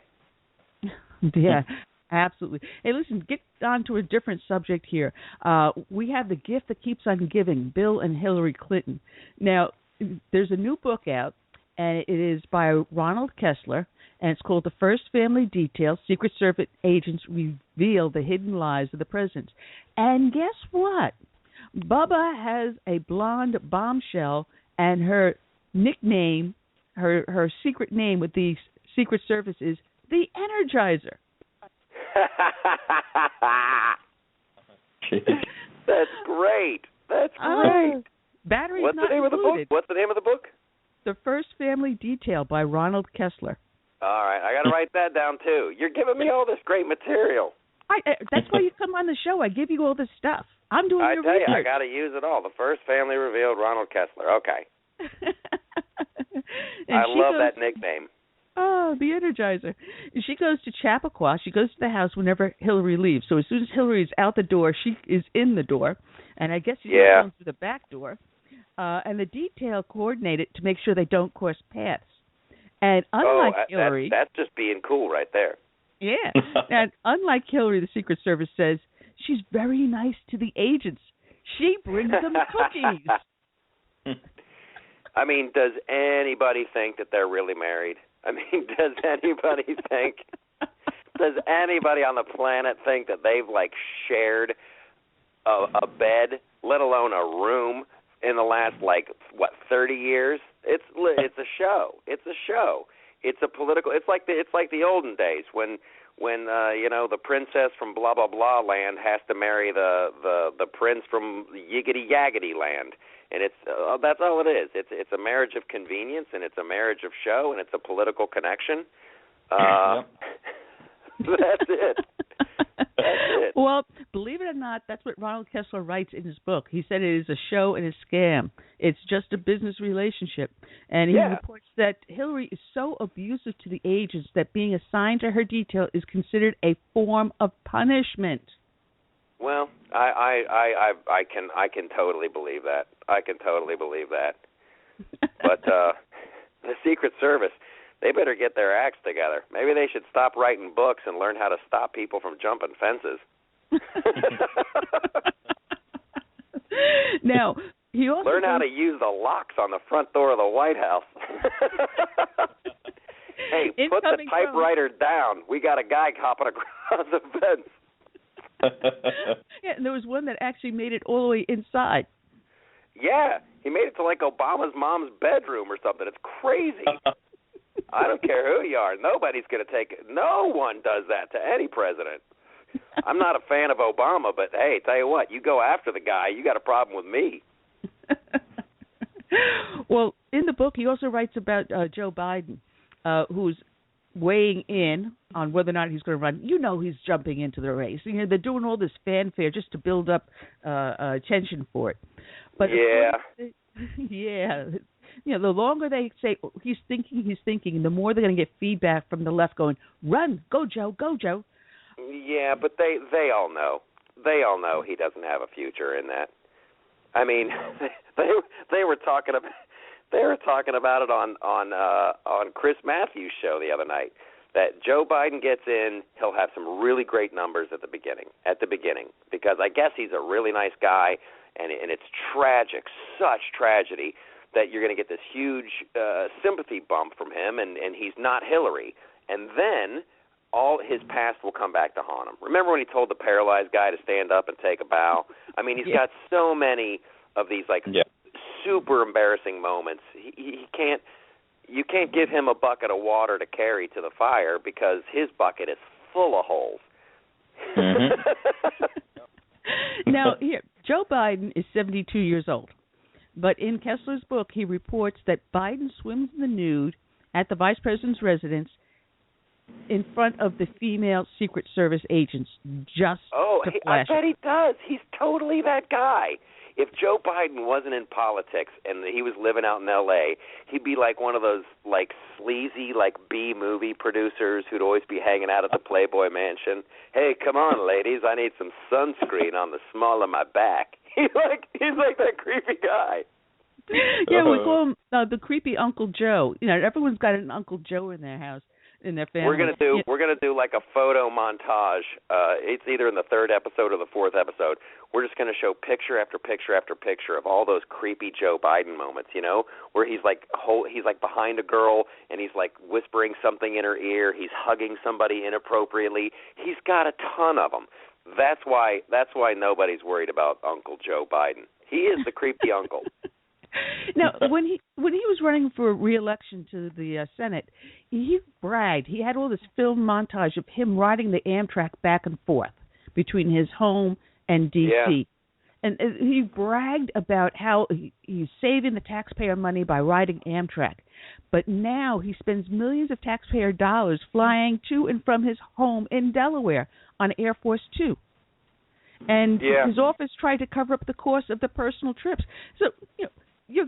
Yeah, absolutely. Hey, listen, get on to a different subject here. We have The Gift That Keeps on Giving, Bill and Hillary Clinton. Now, there's a new book out, and it is by Ronald Kessler, and it's called The First Family Detail, Secret Service Agents Reveal the Hidden Lies of the Presidents. And guess what? Bubba has a blonde bombshell, and her nickname, her secret name with the Secret Service is the Energizer. That's great. That's great. Batteries What's not the name included. of the book? What's the name of the book? The First Family Detail by Ronald Kessler. All right, I got to write that down too. You're giving me all this great material. That's why you come on the show. I give you all this stuff. I'm doing your research. I got to use it all. The First Family Revealed, Ronald Kessler. Okay. I love that nickname. Oh, the Energizer. She goes to Chappaqua. She goes to the house whenever Hillary leaves. So as soon as Hillary is out the door, she is in the door. And I guess she's going through the back door. And the detail coordinated to make sure they don't cross paths. And unlike Hillary... That's just being cool right there. Yeah. And unlike Hillary, the Secret Service says, she's very nice to the agents. She brings them cookies. I mean, does anybody think that they're really married? I mean, does anybody on the planet think that they've, like, shared a bed, let alone a room, in the last, 30 years? It's a show. It's a show. It's a political. It's like the olden days when the princess from blah blah blah land has to marry the prince from yiggity yaggity land, and that's all it is. It's a marriage of convenience, and it's a marriage of show, and it's a political connection. That's it. That's it. Well, believe it or not, that's what Ronald Kessler writes in his book. He said it is a show and a scam. It's just a business relationship. And he reports that Hillary is so abusive to the agents that being assigned to her detail is considered a form of punishment. Well, I can totally believe that. I can totally believe that. But the Secret Service, they better get their acts together. Maybe they should stop writing books and learn how to stop people from jumping fences. Now, he also learn how to use the locks on the front door of the White House. Hey, put the typewriter down. We got a guy hopping across the fence. Yeah, and there was one that actually made it all the way inside. Yeah, He made it to like Obama's mom's bedroom or something. It's crazy. I don't care who you are. Nobody's going to take it. No one does that to any president. I'm not a fan of Obama, but hey, tell you what, you go after the guy, you got a problem with me. Well, in the book, he also writes about Joe Biden, who's weighing in on whether or not he's going to run. You know, he's jumping into the race. You know, they're doing all this fanfare just to build up attention for it. But yeah, yeah. You know, the longer they say he's thinking, the more they're going to get feedback from the left going, "Run, go Joe, go Joe." Yeah, but they all know. They all know he doesn't have a future in that. I mean, they were talking about it on Chris Matthews' show the other night, that Joe Biden gets in, he'll have some really great numbers at the beginning, because I guess he's a really nice guy, and it's tragic, such tragedy, that you're going to get this huge sympathy bump from him, and he's not Hillary. And then all his past will come back to haunt him. Remember when he told the paralyzed guy to stand up and take a bow? I mean, he's got so many of these super embarrassing moments. He can't. You can't give him a bucket of water to carry to the fire because his bucket is full of holes. Mm-hmm. Now, here, Joe Biden is 72 years old, but in Kessler's book, he reports that Biden swims in the nude at the vice president's residence in front of the female Secret Service agents just to flash. I bet he does. He's totally that guy. If Joe Biden wasn't in politics and he was living out in L.A., he'd be like one of those like sleazy like B-movie producers who'd always be hanging out at the Playboy Mansion. Hey, come on, ladies, I need some sunscreen on the small of my back. He's like that creepy guy. Yeah, we call him the creepy Uncle Joe. You know, everyone's got an Uncle Joe in their house. In their family. We're gonna do like a photo montage. It's either in the 3rd episode or the 4th episode. We're just gonna show picture after picture after picture of all those creepy Joe Biden moments. You know, where he's like behind a girl and he's like whispering something in her ear. He's hugging somebody inappropriately. He's got a ton of them. That's why nobody's worried about Uncle Joe Biden. He is the creepy uncle. Now, when he was running for re-election to the Senate, he bragged. He had all this film montage of him riding the Amtrak back and forth between his home and D.C. Yeah. And he bragged about how he's saving the taxpayer money by riding Amtrak. But now he spends millions of taxpayer dollars flying to and from his home in Delaware on Air Force Two. And his office tried to cover up the cost of the personal trips. So, you know,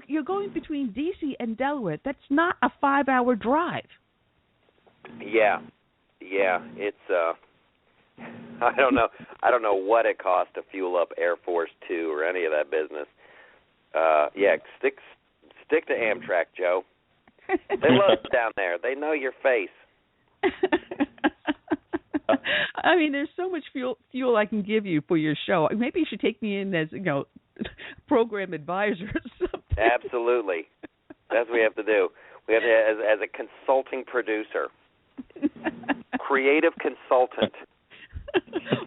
you're going between D.C. and Delaware. That's not a 5-hour drive. Yeah. It's I don't know what it costs to fuel up Air Force 2 or any of that business. Stick to Amtrak, Joe. They love you down there. They know your face. I mean, there's so much fuel I can give you for your show. Maybe you should take me in as, program advisor or something. Absolutely. That's what we have to do. We have to, as a consulting producer, creative consultant.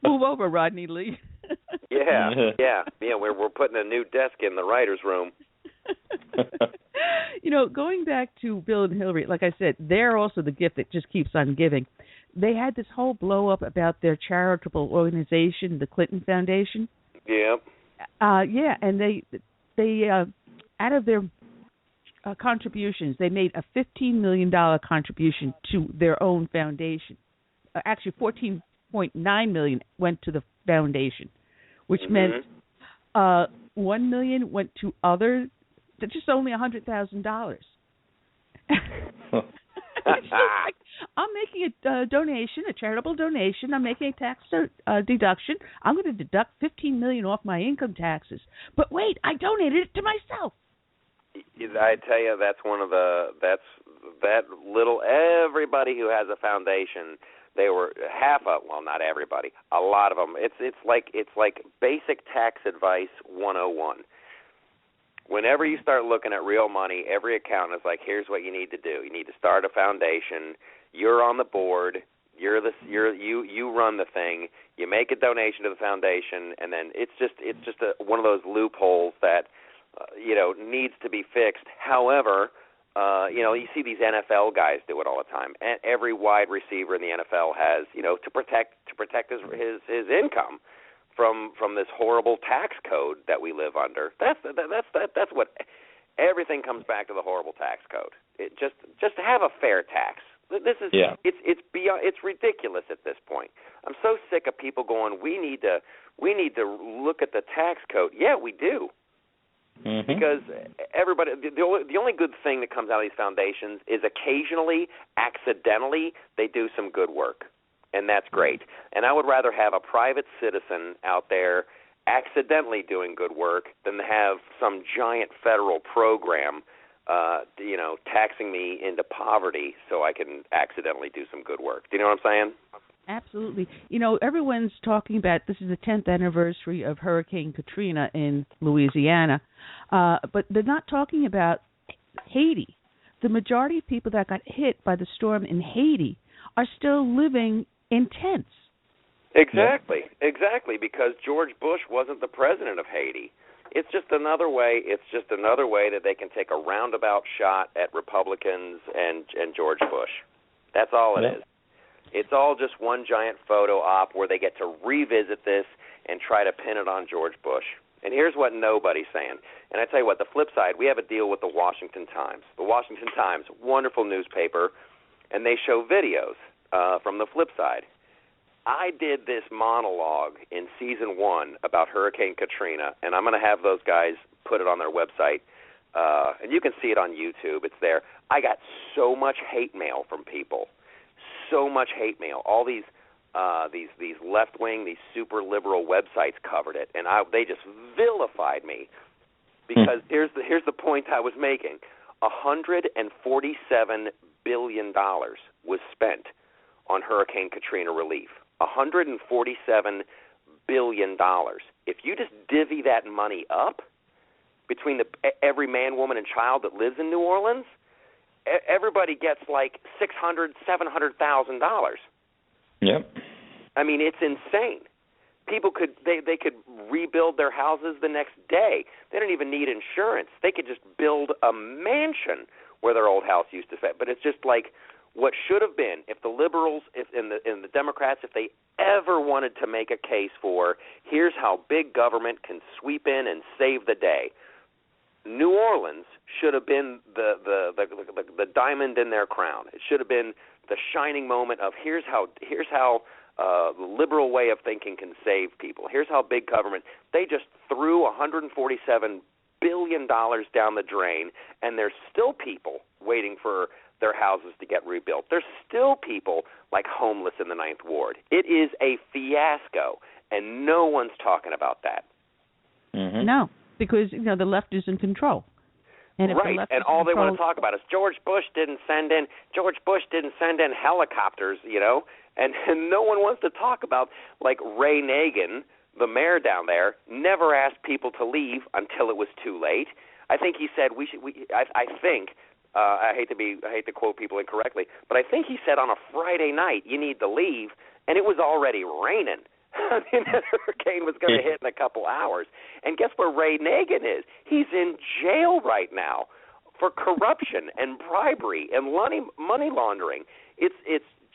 Move over, Rodney Lee. Yeah. We're putting a new desk in the writer's room. Going back to Bill and Hillary, like I said, they're also the gift that just keeps on giving. They had this whole blow-up about their charitable organization, the Clinton Foundation. Yeah. And they out of their contributions, they made a $15 million contribution to their own foundation. Actually, $14.9 million went to the foundation, which meant $1 million went to others. Just only $100,000. I'm making a donation, a charitable donation. I'm making a tax deduction. I'm going to deduct $15 million off my income taxes. But wait, I donated it to myself. I tell you, that's one of everybody who has a foundation. They were not everybody, a lot of them. It's like basic tax advice 101. Whenever you start looking at real money, every accountant is like, here's what you need to do. You need to start a foundation. You're on the board. You run the thing. You make a donation to the foundation, and then it's just one of those loopholes that needs to be fixed. However, you see these NFL guys do it all the time. And every wide receiver in the NFL has, to protect his income from this horrible tax code that we live under. That's what everything comes back to, the horrible tax code. It just to have a fair tax. This is it's beyond, it's ridiculous at this point. I'm so sick of people going, we need to look at the tax code. Yeah, we do. Mm-hmm. Because everybody, the only good thing that comes out of these foundations is occasionally, accidentally, they do some good work, and that's great. And I would rather have a private citizen out there accidentally doing good work than to have some giant federal program, taxing me into poverty so I can accidentally do some good work. Do you know what I'm saying? Absolutely. Everyone's talking about this is the 10th anniversary of Hurricane Katrina in Louisiana, but they're not talking about Haiti. The majority of people that got hit by the storm in Haiti are still living in tents. Exactly, because George Bush wasn't the president of Haiti. It's just another way. That they can take a roundabout shot at Republicans and George Bush. That's all it is. It's all just one giant photo op where they get to revisit this and try to pin it on George Bush. And here's what nobody's saying. And I tell you what, the flip side, we have a deal with the Washington Times. The Washington Times, wonderful newspaper, and they show videos from the flip side. I did this monologue in season 1 about Hurricane Katrina, and I'm going to have those guys put it on their website. And you can see it on YouTube. It's there. I got so much hate mail from people. So much hate mail. All these left wing, these super liberal websites covered it, and they just vilified me because here's the point I was making. $147 billion was spent on Hurricane Katrina relief. $147 billion. If you just divvy that money up between every man, woman, and child that lives in New Orleans, everybody gets like $600,000, $700,000. Yep. I mean, it's insane. People could rebuild their houses the next day. They don't even need insurance. They could just build a mansion where their old house used to sit. But it's just like what should have been if the liberals, and the Democrats, if they ever wanted to make a case for here's how big government can sweep in and save the day. New Orleans should have been the diamond in their crown. It should have been the shining moment of here's how the liberal way of thinking can save people. Here's how big government. They just threw $147 billion down the drain, and there's still people waiting for their houses to get rebuilt. There's still people like homeless in the 9th Ward. It is a fiasco, and no one's talking about that. Mm-hmm. No. Because, the left is in control. And if right, and all they want to talk about is George Bush didn't send in helicopters, and no one wants to talk about, like, Ray Nagin, the mayor down there, never asked people to leave until it was too late. I think he said I hate to quote people incorrectly, but I think he said on a Friday night, you need to leave, and it was already raining. I mean, that hurricane was going to hit in a couple hours. And guess where Ray Nagin is? He's in jail right now for corruption and bribery and money laundering. It's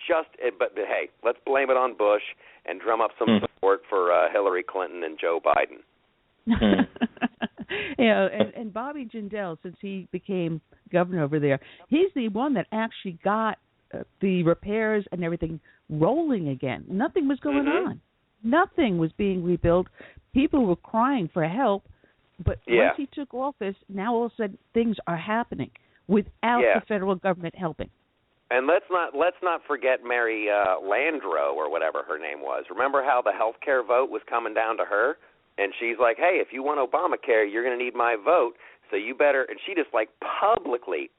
just, but hey, let's blame it on Bush and drum up some support for Hillary Clinton and Joe Biden. And Bobby Jindal, since he became governor over there, he's the one that actually got the repairs and everything rolling again. Nothing was going on. Nothing was being rebuilt. People were crying for help, but once he took office, now all of a sudden things are happening without the federal government helping. And let's not forget Mary Landrieu or whatever her name was. Remember how the health care vote was coming down to her? And she's like, hey, if you want Obamacare, you're going to need my vote, so you better. And she just like publicly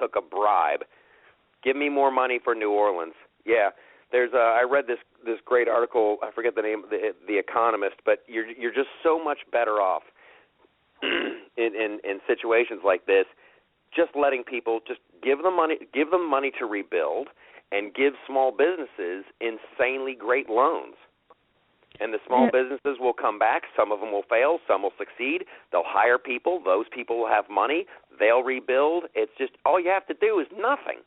took a bribe. Give me more money for New Orleans. Yeah. I read this great article. I forget the name, the Economist. But you're just so much better off in situations like this. Just letting people just give them money to rebuild, and give small businesses insanely great loans. And the small businesses will come back. Some of them will fail. Some will succeed. They'll hire people. Those people will have money. They'll rebuild. It's just all you have to do is nothing.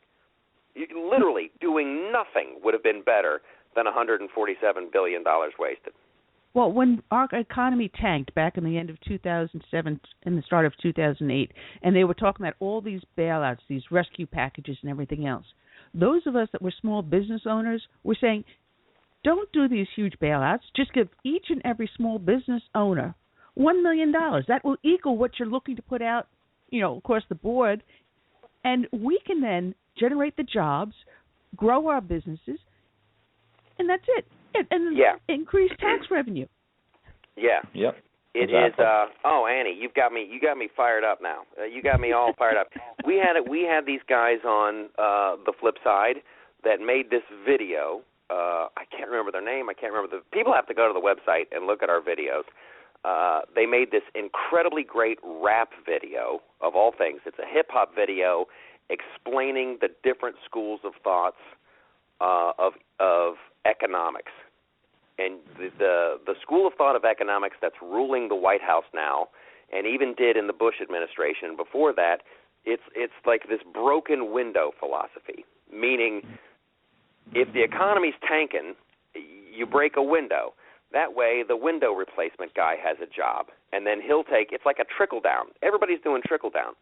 Literally doing nothing would have been better than $147 billion wasted. Well, when our economy tanked back in the end of 2007 and the start of 2008, and they were talking about all these bailouts, these rescue packages and everything else, those of us that were small business owners were saying, don't do these huge bailouts. Just give each and every small business owner $1 million. That will equal what you're looking to put out, across the board. And we can then generate the jobs, grow our businesses, and that's it. And increase tax revenue. Yeah. Yep. It exactly. Is. Annie, you got me fired up now. You got me all fired up. We had these guys on the Flipside that made this video. I can't remember their name. I can't remember people have to go to the website and look at our videos. They made this incredibly great rap video of all things. It's a hip hop video explaining the different schools of thoughts of economics. And the school of thought of economics that's ruling the White House now, and even did in the Bush administration before that, it's like this broken window philosophy, meaning if the economy's tanking, you break a window. That way the window replacement guy has a job, and then it's like a trickle-down. Everybody's doing trickle-down.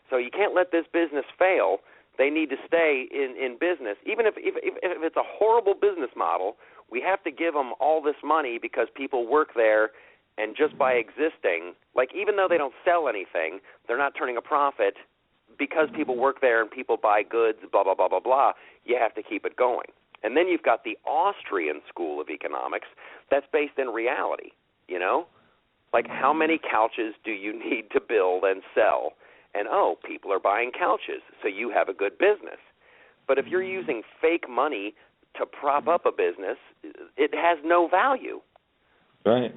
So you can't let this business fail. They need to stay in business. Even if it's a horrible business model, we have to give them all this money because people work there, and just by existing, like even though they don't sell anything, they're not turning a profit because people work there and people buy goods, blah, blah, blah, blah, blah. You have to keep it going. And then you've got the Austrian school of economics that's based in reality, Like how many couches do you need to build and sell? And, people are buying couches, so you have a good business. But if you're using fake money to prop up a business, it has no value. Right.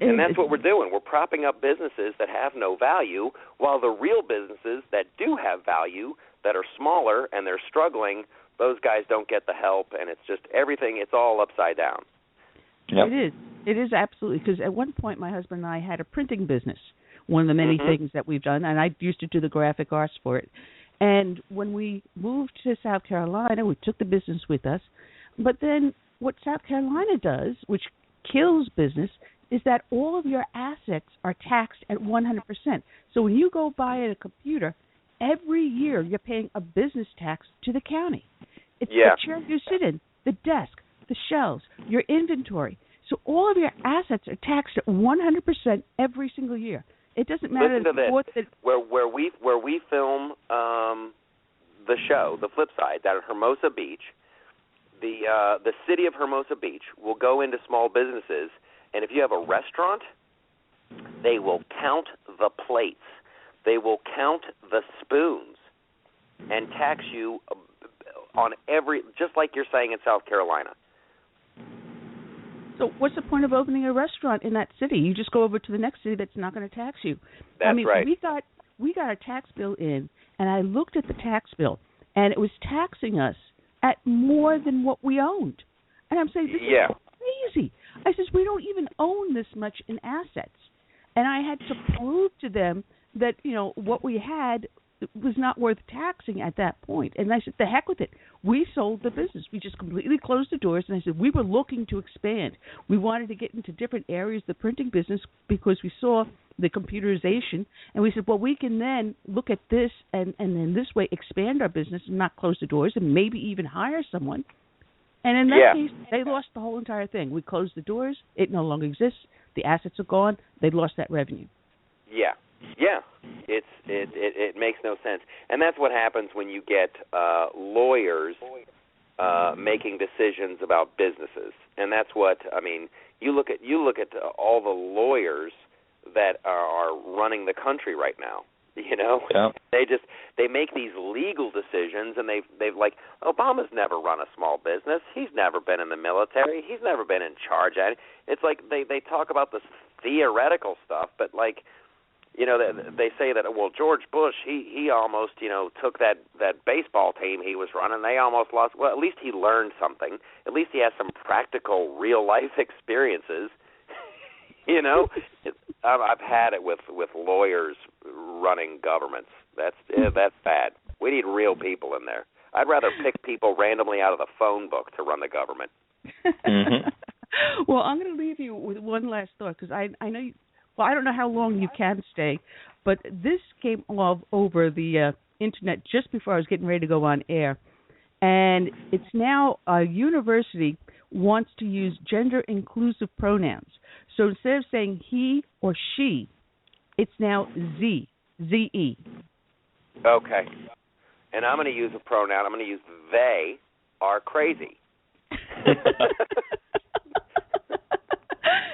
And that's what we're doing. We're propping up businesses that have no value, while the real businesses that do have value, that are smaller and they're struggling, those guys don't get the help, and it's just everything, it's all upside down. Yep. It is absolutely, because at one point my husband and I had a printing business, one of the many things that we've done, and I used to do the graphic arts for it. And when we moved to South Carolina, we took the business with us. But then what South Carolina does, which kills business, is that all of your assets are taxed at 100%. So when you go buy a computer, every year you're paying a business tax to the county. It's the chair you sit in, the desk, the shelves, your inventory. So all of your assets are taxed at 100% every single year. It doesn't matter. Listen to this. Where we film the show, the Flipside, down at Hermosa Beach, the city of Hermosa Beach will go into small businesses, and if you have a restaurant, they will count the plates, they will count the spoons, and tax you on every, just like you're saying in South Carolina. So what's the point of opening a restaurant in that city? You just go over to the next city that's not going to tax you. That's right. We got a tax bill in, and I looked at the tax bill, and it was taxing us at more than what we owned. And I'm saying, this is crazy. I says, we don't even own this much in assets. And I had to prove to them that, what we had was not worth taxing at that point. And I said, the heck with it. We sold the business. We just completely closed the doors. And I said, we were looking to expand. We wanted to get into different areas of the printing business because we saw the computerization. And we said, well, we can then look at this and then this way expand our business and not close the doors and maybe even hire someone. And in that case, they lost the whole entire thing. We closed the doors. It no longer exists. The assets are gone. They lost that revenue. Yeah. Yeah, it makes no sense, and that's what happens when you get lawyers making decisions about businesses, and that's what I mean. You look at all the lawyers that are running the country right now. They make these legal decisions, and they've like Obama's never run a small business. He's never been in the military. He's never been in charge at it. It's like they talk about this theoretical stuff, but like. they say that, well, George Bush, he almost, took that baseball team he was running. They almost lost. Well, at least he learned something. At least he has some practical, real-life experiences. I've had it with lawyers running governments. That's bad. We need real people in there. I'd rather pick people randomly out of the phone book to run the government. Mm-hmm. Well, I'm going to leave you with one last thought, because I know I don't know how long you can stay, but this came over the Internet just before I was getting ready to go on air. And it's now a university wants to use gender-inclusive pronouns. So instead of saying he or she, it's now Z-E. Okay. And I'm going to use a pronoun. I'm going to use they are crazy.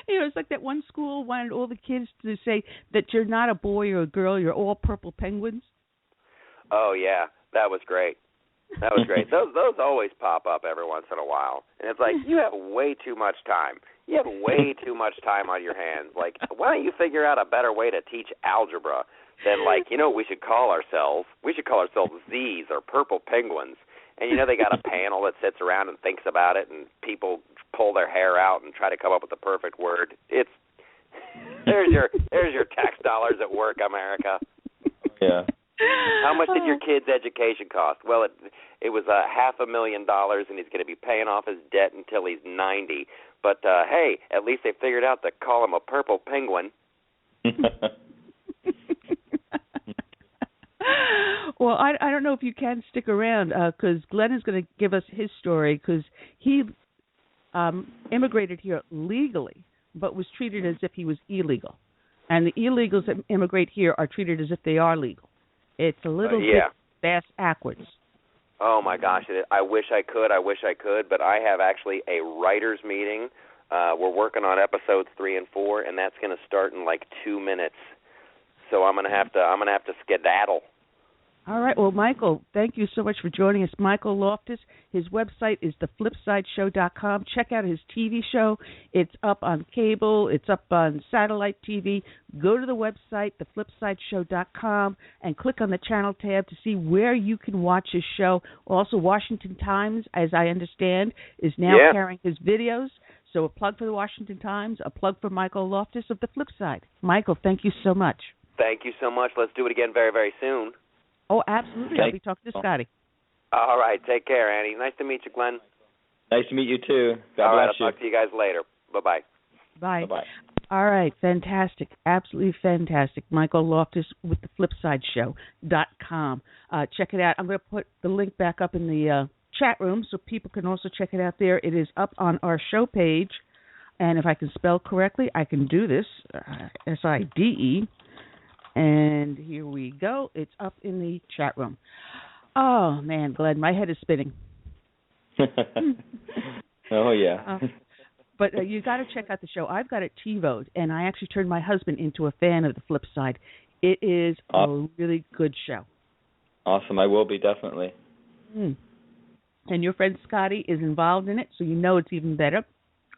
It's like that one school wanted all the kids to say that you're not a boy or a girl, you're all purple penguins. Oh, yeah. That was great. Those always pop up every once in a while. And it's like, you have way too much time. You have way too much time on your hands. Like, why don't you figure out a better way to teach algebra than, like, what we should call ourselves? We should call ourselves Z's or purple penguins. And, they got a panel that sits around and thinks about it, and people pull their hair out and try to come up with the perfect word. There's your tax dollars at work, America. Yeah. How much did your kid's education cost? Well, it was $500,000, and he's going to be paying off his debt until he's 90. But, hey, at least they figured out to call him a purple penguin. Well, I don't know if you can stick around, because Glenn is going to give us his story, because he immigrated here legally, but was treated as if he was illegal. And the illegals that immigrate here are treated as if they are legal. It's a little bit backwards. Oh, my gosh. I wish I could, but I have actually a writer's meeting. We're working on episodes 3 and 4, and that's going to start in like 2 minutes. So I'm going to have to skedaddle. All right. Well, Michael, thank you so much for joining us. Michael Loftus, his website is theflipsideshow.com. Check out his TV show. It's up on cable. It's up on satellite TV. Go to the website, theflipsideshow.com, and click on the channel tab to see where you can watch his show. Also, Washington Times, as I understand, is now carrying his videos. So a plug for the Washington Times, a plug for Michael Loftus of The Flipside. Michael, thank you so much. Thank you so much. Let's do it again very, very soon. Oh, absolutely. I'll be talking to Scotty. All right. Take care, Annie. Nice to meet you, Glenn. Nice to meet you, too. God All right. bless you. I'll talk to you guys later. Bye-bye. Bye. Bye-bye. All right. Fantastic. Absolutely fantastic. Michael Loftus with theflipsideshow.com. Check it out. I'm going to put the link back up in the chat room so people can also check it out there. It is up on our show page. And if I can spell correctly, I can do this. SIDE. And here we go. It's up in the chat room. Oh, man, Glenn, my head is spinning. Oh, yeah. But you got to check out the show. I've got it TiVo'd, and I actually turned my husband into a fan of The Flipside. It is a really good show. Awesome. I will be, definitely. And your friend Scotty is involved in it, so you know it's even better,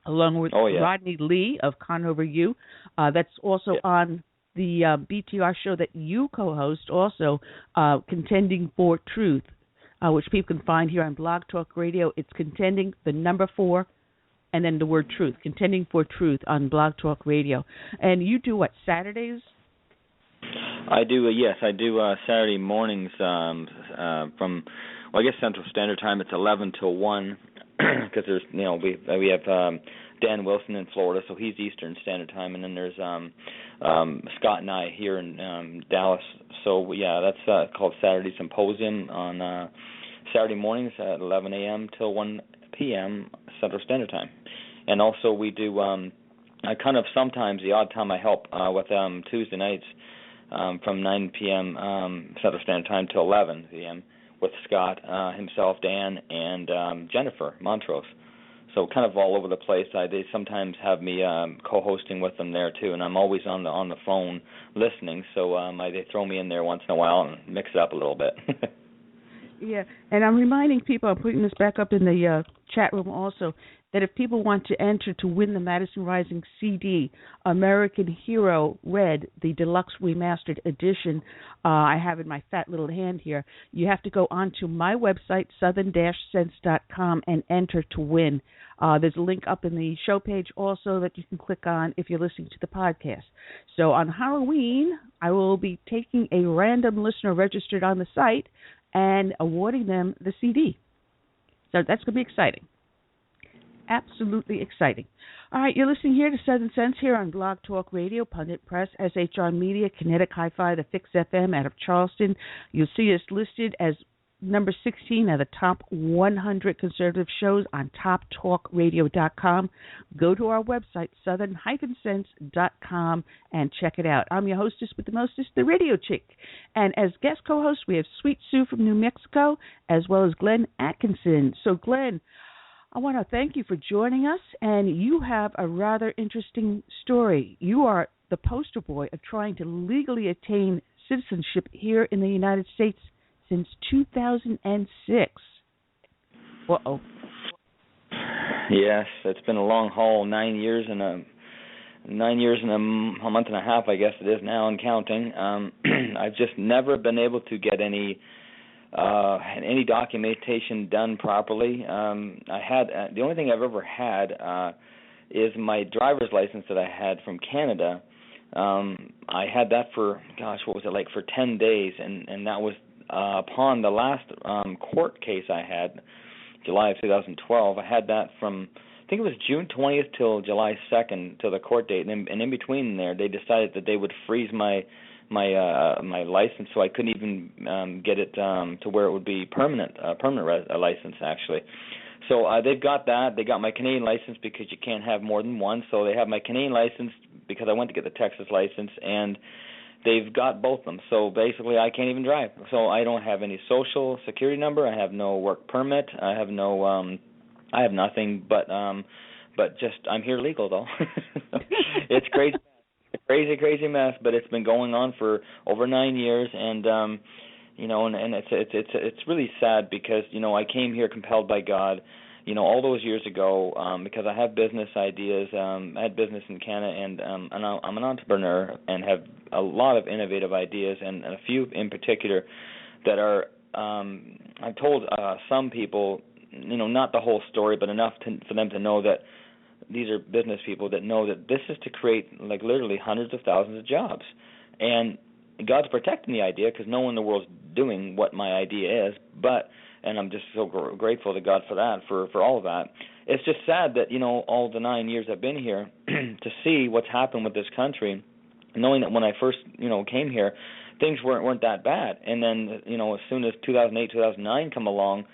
along with Rodney Lee of Conover U. That's also on the BTR show that you co-host, also Contending for Truth, which people can find here on Blog Talk Radio. It's Contending, the number 4, and then the word truth, Contending for Truth on Blog Talk Radio. And you do what, Saturdays? I do, yes. I do Saturday mornings from, I guess Central Standard Time. It's 11 till 1 because there's, we have Dan Wilson in Florida, so he's Eastern Standard Time, and then there's Scott and I here in Dallas. So, yeah, that's called Saturday Symposium on Saturday mornings at 11 a.m. till 1 p.m. Central Standard Time. And also we do, I kind of sometimes, the odd time I help with Tuesday nights from 9 p.m. Central Standard Time till 11 p.m. with Scott, himself, Dan, and Jennifer Montrose. So kind of all over the place. They sometimes have me co-hosting with them there too, and I'm always on the phone listening. So they throw me in there once in a while and mix it up a little bit. Yeah, and I'm reminding people, I'm putting this back up in the chat room also, that if people want to enter to win the Madison Rising CD, American Hero Red, the deluxe remastered edition, I have in my fat little hand here, you have to go onto my website, southern-sense.com, and enter to win. There's a link up in the show page also that you can click on if you're listening to the podcast. So on Halloween, I will be taking a random listener registered on the site and awarding them the CD. So that's going to be exciting. Absolutely exciting. All right, you're listening here to Southern Sense here on Blog Talk Radio, Pundit Press, SHR Media, Kinetic Hi-Fi, the Fix FM out of Charleston. You'll see us listed as number 16 of the top 100 conservative shows on toptalkradio.com. Go to our website, southern-sense.com, and check it out. I'm your hostess with the mostest, the radio chick. And as guest co-host, we have Sweet Sue from New Mexico, as well as Glenn Atkinson. So, Glenn, I want to thank you for joining us, and you have a rather interesting story. You are the poster boy of trying to legally attain citizenship here in the United States since 2006. Uh-oh. Yes, it's been a long haul. 9 years and a month and a half, I guess it is now, and counting. I've just never been able to get any documentation done properly. I had the only thing I've ever had is my driver's license that I had from Canada. I had that for for 10 days, and that was upon the last court case I had, July of 2012. I had that from, I think it was June 20th till July 2nd till the court date, and in between there, they decided that they would freeze my license, so I couldn't even get it to where it would be permanent license actually. So they've got that. They got my Canadian license because you can't have more than one. So they have my Canadian license because I went to get the Texas license, and they've got both of them. So basically, I can't even drive. So I don't have any social security number. I have no work permit. I have no. I have nothing. But just I'm here legal though. It's crazy. Crazy mess, but it's been going on for over 9 years, and and it's really sad because I came here compelled by God, all those years ago, because I have business ideas. I had business in Canada, and I'm an entrepreneur and have a lot of innovative ideas, and a few in particular that are I've told some people, not the whole story, but enough for them to know that. These are business people that know that this is to create literally hundreds of thousands of jobs. And God's protecting the idea because no one in the world's doing what my idea is. And I'm just so grateful to God for that, for all of that. It's just sad that, all the 9 years I've been here to see what's happened with this country, knowing that when I first, came here, things weren't that bad. And then, as soon as 2008, 2009 come along,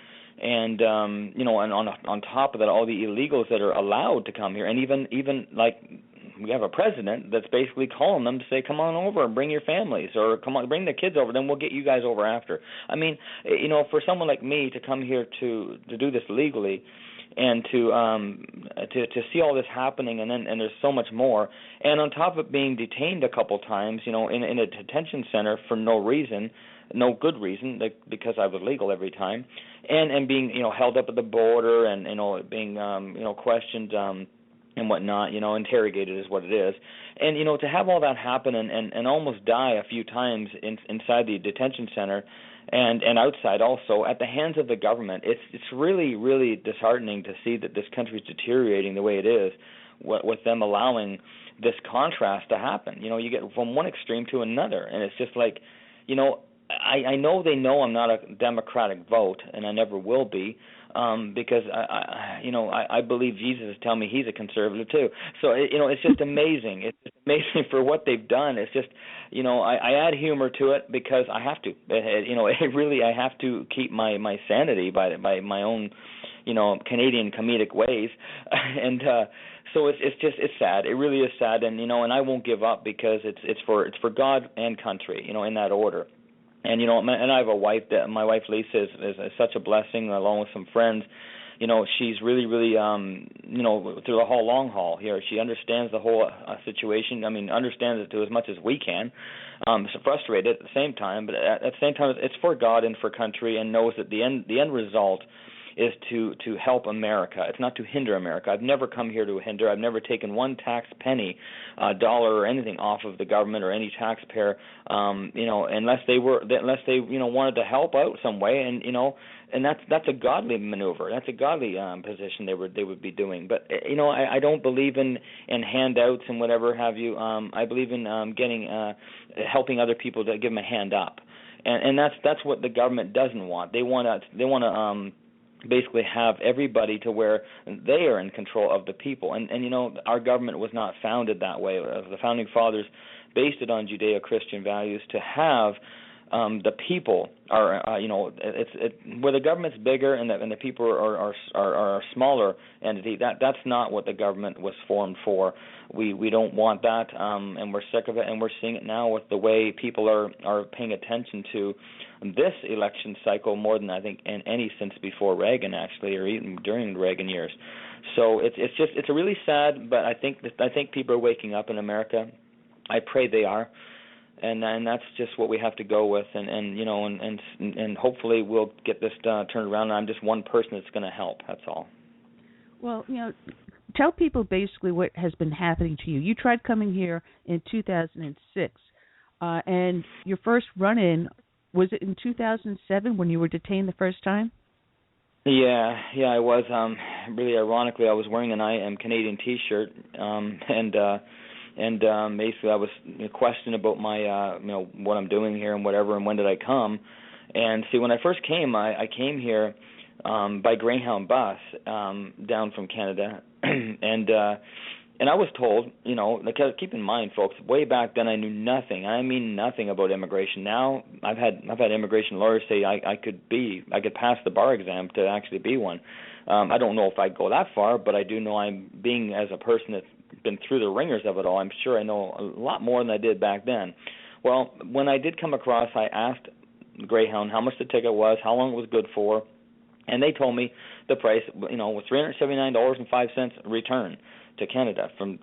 and and on top of that, all the illegals that are allowed to come here, and even like we have a president that's basically calling them to say, come on over and bring your families, or come on, bring the kids over, then we'll get you guys over after. I mean, for someone like me to come here to do this legally, and to see all this happening, and there's so much more, and on top of it being detained a couple times, in a detention center for no reason. No good reason, because I was legal every time, and being held up at the border, and being questioned and whatnot, interrogated is what it is, and to have all that happen and almost die a few times inside the detention center, and outside also at the hands of the government. It's really, really disheartening to see that this country is deteriorating the way it is, with them allowing this contrast to happen. You get from one extreme to another, and it's just like, I know they know I'm not a Democratic vote, and I never will be, because I believe Jesus is telling me he's a conservative too. So it's just amazing. It's just amazing for what they've done. It's just I add humor to it because I have to. I have to keep my sanity by my own Canadian comedic ways, and so it's sad. It really is sad, and and I won't give up because it's for God and country, in that order. And and I have a wife that my wife Lisa is such a blessing, along with some friends. she's really, really, through the whole long haul here. She understands the whole situation. I mean, understands it to as much as we can. So frustrated at the same time, but at the same time, it's for God and for country, and knows that the end result is to help America. It's not to hinder America. I've never come here to hinder. I've never taken one tax penny, dollar or anything off of the government or any taxpayer, unless they wanted to help out some way, and that's a godly maneuver. That's a godly position they would be doing. But I don't believe in handouts and whatever have you. I believe in helping other people to give them a hand up, and that's what the government doesn't want. They want to basically have everybody to where they are in control of the people. And our government was not founded that way. The founding fathers based it on Judeo-Christian values to have the people are where the government's bigger and the people are a smaller entity. That's not what the government was formed for. We don't want that, and we're sick of it, and we're seeing it now with the way people are paying attention to this election cycle more than I think in any since before Reagan, actually, or even during the Reagan years. So it's a really sad, but I think people are waking up in America. I pray they are. And that's just what we have to go with, and hopefully we'll get this turned around. And I'm just one person that's going to help. That's all. Well, tell people basically what has been happening to you. You tried coming here in 2006, and your first run-in, was it in 2007 when you were detained the first time? Yeah, I was. Really ironically, I was wearing an I Am Canadian T-shirt, and basically I was questioned about my, what I'm doing here and whatever, and when did I come. And see, when I first came, I came here by Greyhound bus down from Canada, and I was told, keep in mind, folks, way back then I knew nothing. I mean nothing about immigration. Now I've had immigration lawyers say I could pass the bar exam to actually be one. I don't know if I'd go that far, but I do know I'm being as a person that's been through the ringers of it all. I'm sure I know a lot more than I did back then. Well, when I did come across, I asked Greyhound how much the ticket was, how long it was good for, and they told me the price, was $379.05 return to Canada, from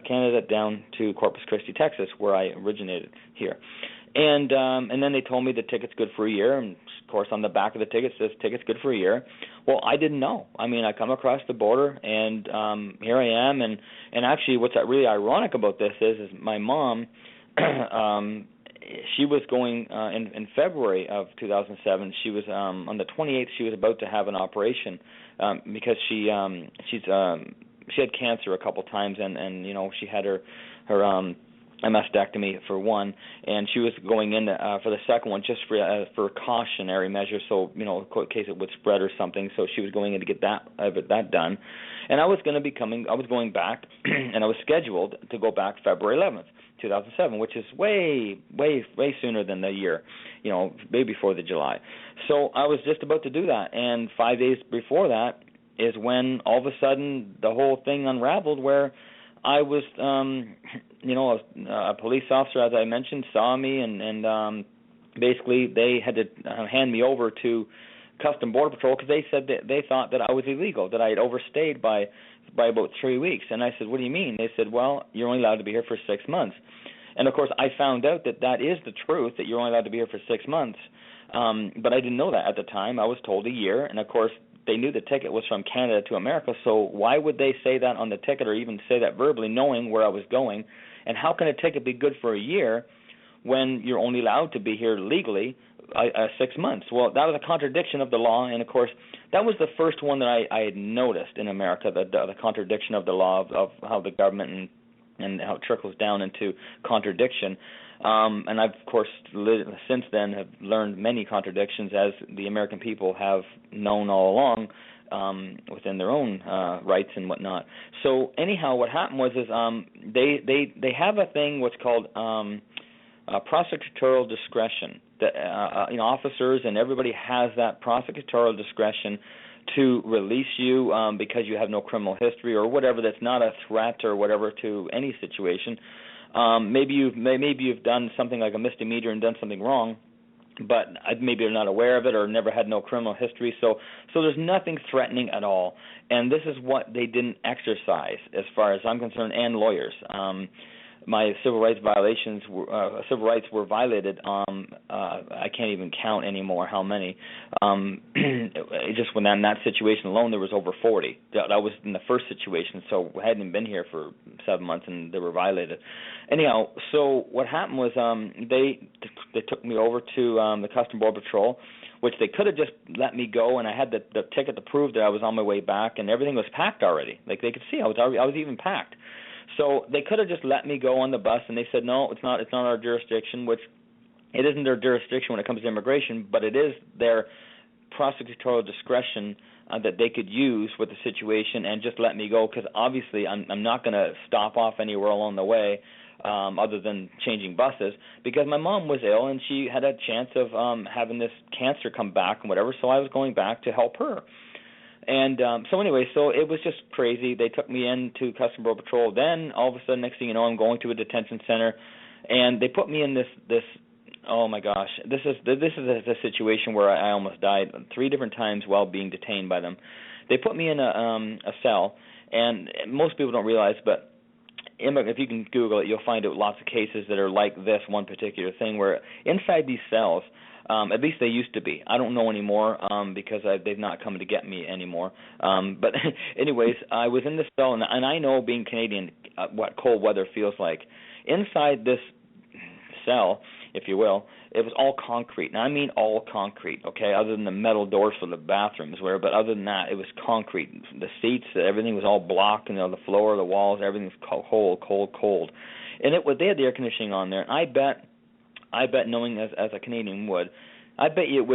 Canada down to Corpus Christi, Texas, where I originated here. And then they told me the ticket's good for a year, and of course on the back of the ticket says ticket's good for a year. Well, I didn't know. I mean, I come across the border, and here I am, and actually what's really ironic about this is my mom, she was going in February of 2007. She was on the 28th. She was about to have an operation because she had cancer a couple times, and she had her a mastectomy for one, and she was going in for the second one just for cautionary measures, so in case it would spread or something. So she was going in to get that done, and I was going back, and I was scheduled to go back February 11th, 2007, which is way sooner than the year, way before the July. So I was just about to do that, and 5 days before that is when all of a sudden the whole thing unraveled, where I was, a police officer, as I mentioned, saw me, and basically they had to hand me over to Custom Border Patrol because they said that they thought that I was illegal, that I had overstayed by about 3 weeks. And I said, what do you mean? They said, well, you're only allowed to be here for 6 months. And, of course, I found out that is the truth, that you're only allowed to be here for 6 months. But I didn't know that at the time. I was told a year, and, of course, they knew the ticket was from Canada to America, so why would they say that on the ticket or even say that verbally, knowing where I was going? And how can a ticket be good for a year when you're only allowed to be here legally 6 months? Well, that was a contradiction of the law, and, of course, that was the first one that I had noticed in America, the contradiction of the law of how the government and how it trickles down into contradiction. And I've, of course, since then have learned many contradictions, as the American people have known all along within their own rights and whatnot. So anyhow, what happened was they have a thing what's called prosecutorial discretion. That officers and everybody has that prosecutorial discretion to release you because you have no criminal history or whatever, that's not a threat or whatever to any situation. Maybe you've done something like a misdemeanor and done something wrong, but maybe they're not aware of it or never had no criminal history. So there's nothing threatening at all. And this is what they didn't exercise, as far as I'm concerned, and lawyers. My civil rights were violated. I can't even count anymore how many. Just when in that situation alone, there was over 40. That was in the first situation, so I hadn't been here for 7 months, and they were violated. Anyhow, so what happened was they took me over to the Customs Border Patrol, which they could have just let me go, and I had the ticket to prove that I was on my way back, and everything was packed already. Like, they could see I was even packed. So they could have just let me go on the bus, and they said, no, it's not our jurisdiction, which it isn't their jurisdiction when it comes to immigration, but it is their prosecutorial discretion that they could use with the situation and just let me go, because obviously I'm not going to stop off anywhere along the way other than changing buses, because my mom was ill and she had a chance of having this cancer come back and whatever, so I was going back to help her. And so it was just crazy. They took me into Customs Border Patrol. Then all of a sudden, next thing you know, I'm going to a detention center, and they put me in this. Oh my gosh, this is a situation where I almost died 3 different times while being detained by them. They put me in a cell, and most people don't realize, but if you can Google it, you'll find out lots of cases that are like this one particular thing, where inside these cells. At least they used to be. I don't know anymore because they've not come to get me anymore. But anyways, I was in this cell, and I know, being Canadian, what cold weather feels like. Inside this cell, if you will, it was all concrete. Now, I mean all concrete, okay, other than the metal doors for the bathrooms, but other than that, it was concrete. The seats, everything was all blocked, the floor, the walls, everything was cold. And they had the air conditioning on there, and I bet, knowing as a Canadian would, I bet you it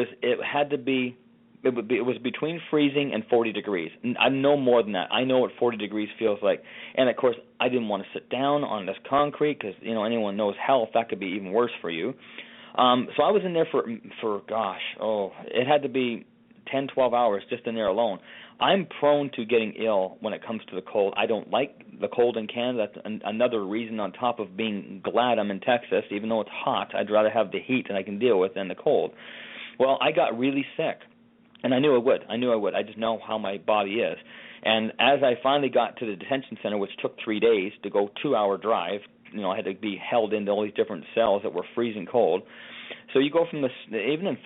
was between freezing and 40 degrees. I know more than that. I know what 40 degrees feels like. And of course, I didn't want to sit down on this concrete, because anyone knows health, that could be even worse for you. So I was in there for it had to be 10, 12 hours just in there alone. I'm prone to getting ill when it comes to the cold. I don't like the cold in Canada. That's another reason, on top of being glad I'm in Texas. Even though it's hot, I'd rather have the heat that I can deal with than the cold. Well, I got really sick, and I knew I would. I just know how my body is. And as I finally got to the detention center, which took 3 days to go, 2-hour drive, I had to be held into all these different cells that were freezing cold. So you go from even in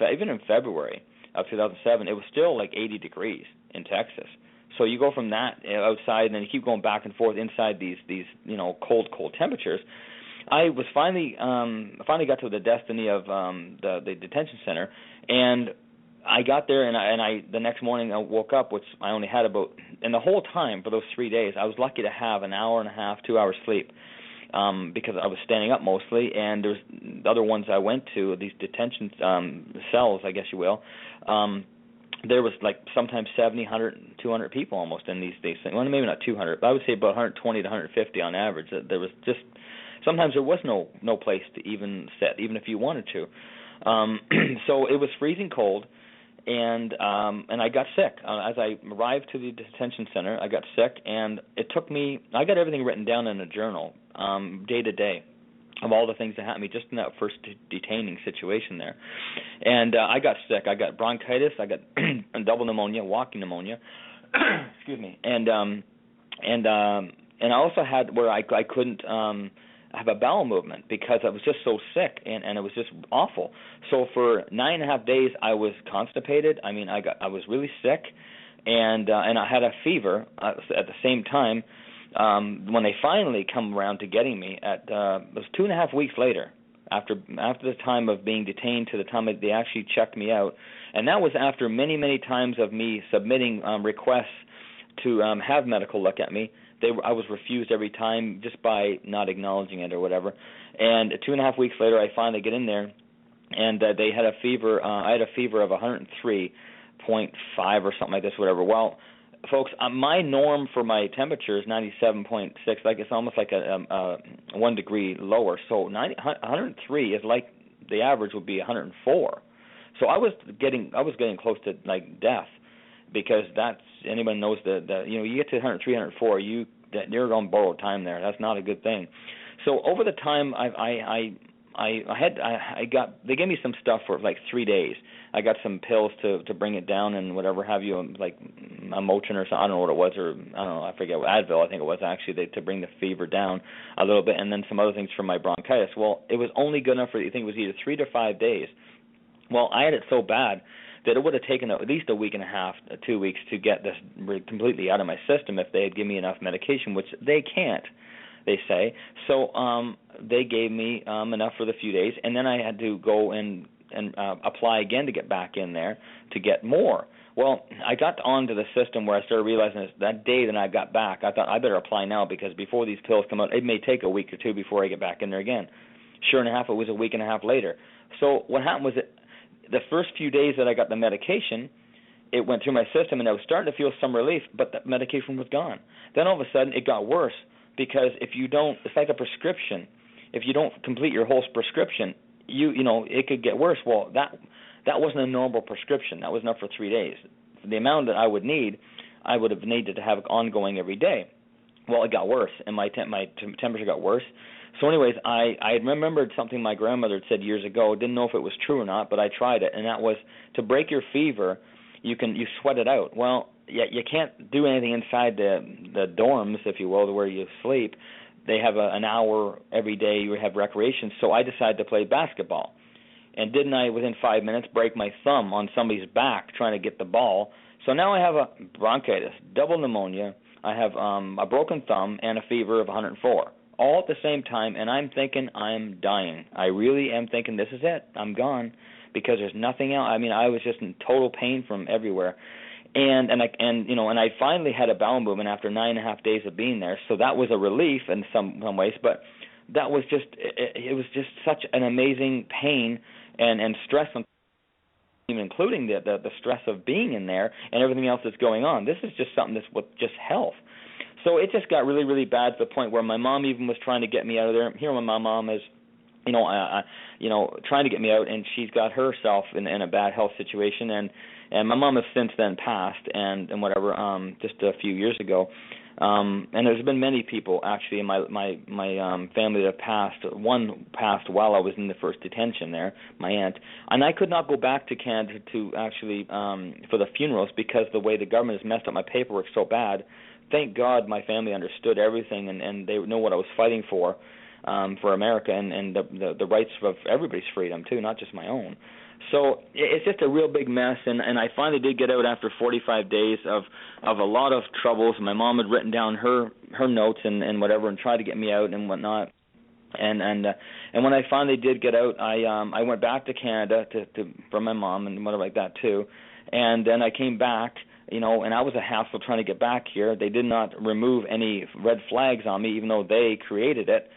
February of 2007, it was still like 80 degrees in Texas. So you go from that outside, and then you keep going back and forth inside these cold temperatures. I was finally got to the destiny of the detention center, and I got there, and I the next morning I woke up, which I only had and the whole time for those 3 days, I was lucky to have an hour and a half, 2 hours sleep. Because I was standing up mostly, and there's the other ones I went to, these detention cells, I guess you will. There was like sometimes 70, 100, 200 people almost in these things. Well, maybe not 200, but I would say about 120 to 150 on average. There was just sometimes there was no place to even sit, even if you wanted to. So it was freezing cold, and I got sick. As I arrived to the detention center, I got sick, and it took me. I got everything written down in a journal, day to day, of all the things that happened to me just in that first detaining situation there. And I got sick. I got bronchitis. I got double pneumonia, walking pneumonia. Excuse me. And I also had where I couldn't have a bowel movement because I was just so sick, and it was just awful. So for 9.5 days I was constipated. I mean, I was really sick, and I had a fever at the same time. When they finally come around to getting me, it was 2.5 weeks later, after the time of being detained to the time they actually checked me out, and that was after many times of me submitting requests to have medical look at me. I was refused every time just by not acknowledging it or whatever. And 2.5 weeks later, I finally get in there, and they had a fever. I had a fever of 103.5 or something like this, whatever. Well, folks, my norm for my temperature is 97.6. Like it's almost like a 1 degree lower. So 103 is like the average would be 104. So I was getting close to like death, because that's anyone knows that you get to 103, 104, you're on borrowed time there. That's not a good thing. So over the time I they gave me some stuff for like 3 days. I got some pills to bring it down and whatever have you, like a Motrin or something. I don't know what it was, or I don't know, I forget what, Advil I think it was actually, to bring the fever down a little bit, and then some other things for my bronchitis. Well, it was only good enough for, I think it was either 3 to 5 days. Well, I had it so bad that it would have taken at least a week and a half, 2 weeks to get this completely out of my system if they had given me enough medication, which they can't, they say. So they gave me enough for the few days, and then I had to go and apply again to get back in there to get more. Well, I got onto the system where I started realizing this, that day that I got back, I thought I better apply now because before these pills come out, it may take a week or two before I get back in there again. Sure enough, it was a week and a half later. So what happened was that the first few days that I got the medication, it went through my system, and I was starting to feel some relief, but the medication was gone. Then all of a sudden, it got worse because if you don't, it's like a prescription. If you don't complete your whole prescription, you know, it could get worse. Well, that wasn't a normal prescription. That was enough for 3 days. For the amount that I would need, I would have needed to have it ongoing every day. Well, it got worse, and my temperature got worse. So anyways, I had remembered something my grandmother had said years ago. Didn't know if it was true or not, but I tried it, and that was to break your fever, you sweat it out. Well, you can't do anything inside the dorms, if you will, where you sleep. They have an hour every day you have recreation, so I decided to play basketball. And didn't I, within 5 minutes, break my thumb on somebody's back trying to get the ball? So now I have a bronchitis, double pneumonia, I have a broken thumb, and a fever of 104. All at the same time, and I'm thinking I'm dying. I really am thinking this is it. I'm gone because there's nothing else. I mean, I was just in total pain from everywhere, and I finally had a bowel movement after 9.5 days of being there. So that was a relief in some ways, but that was just it was just such an amazing pain and stress, even including the stress of being in there and everything else that's going on. This is just something that's with just health. So it just got really, really bad to the point where my mom even was trying to get me out of there. Here, my mom is, trying to get me out, and she's got herself in a bad health situation. And my mom has since then passed, and whatever, just a few years ago. And there's been many people actually in my family that have passed. One passed while I was in the first detention there, my aunt, and I could not go back to Canada to actually for the funerals because the way the government has messed up my paperwork so bad. Thank God my family understood everything, and they know what I was fighting for America and the rights of everybody's freedom too, not just my own. So it's just a real big mess, and I finally did get out after 45 days of a lot of troubles. My mom had written down her notes and whatever, and tried to get me out and whatnot. And when I finally did get out, I went back to Canada to for my mom and whatever like that too, and then I came back. And I was a hassle trying to get back here. They did not remove any red flags on me, even though they created it.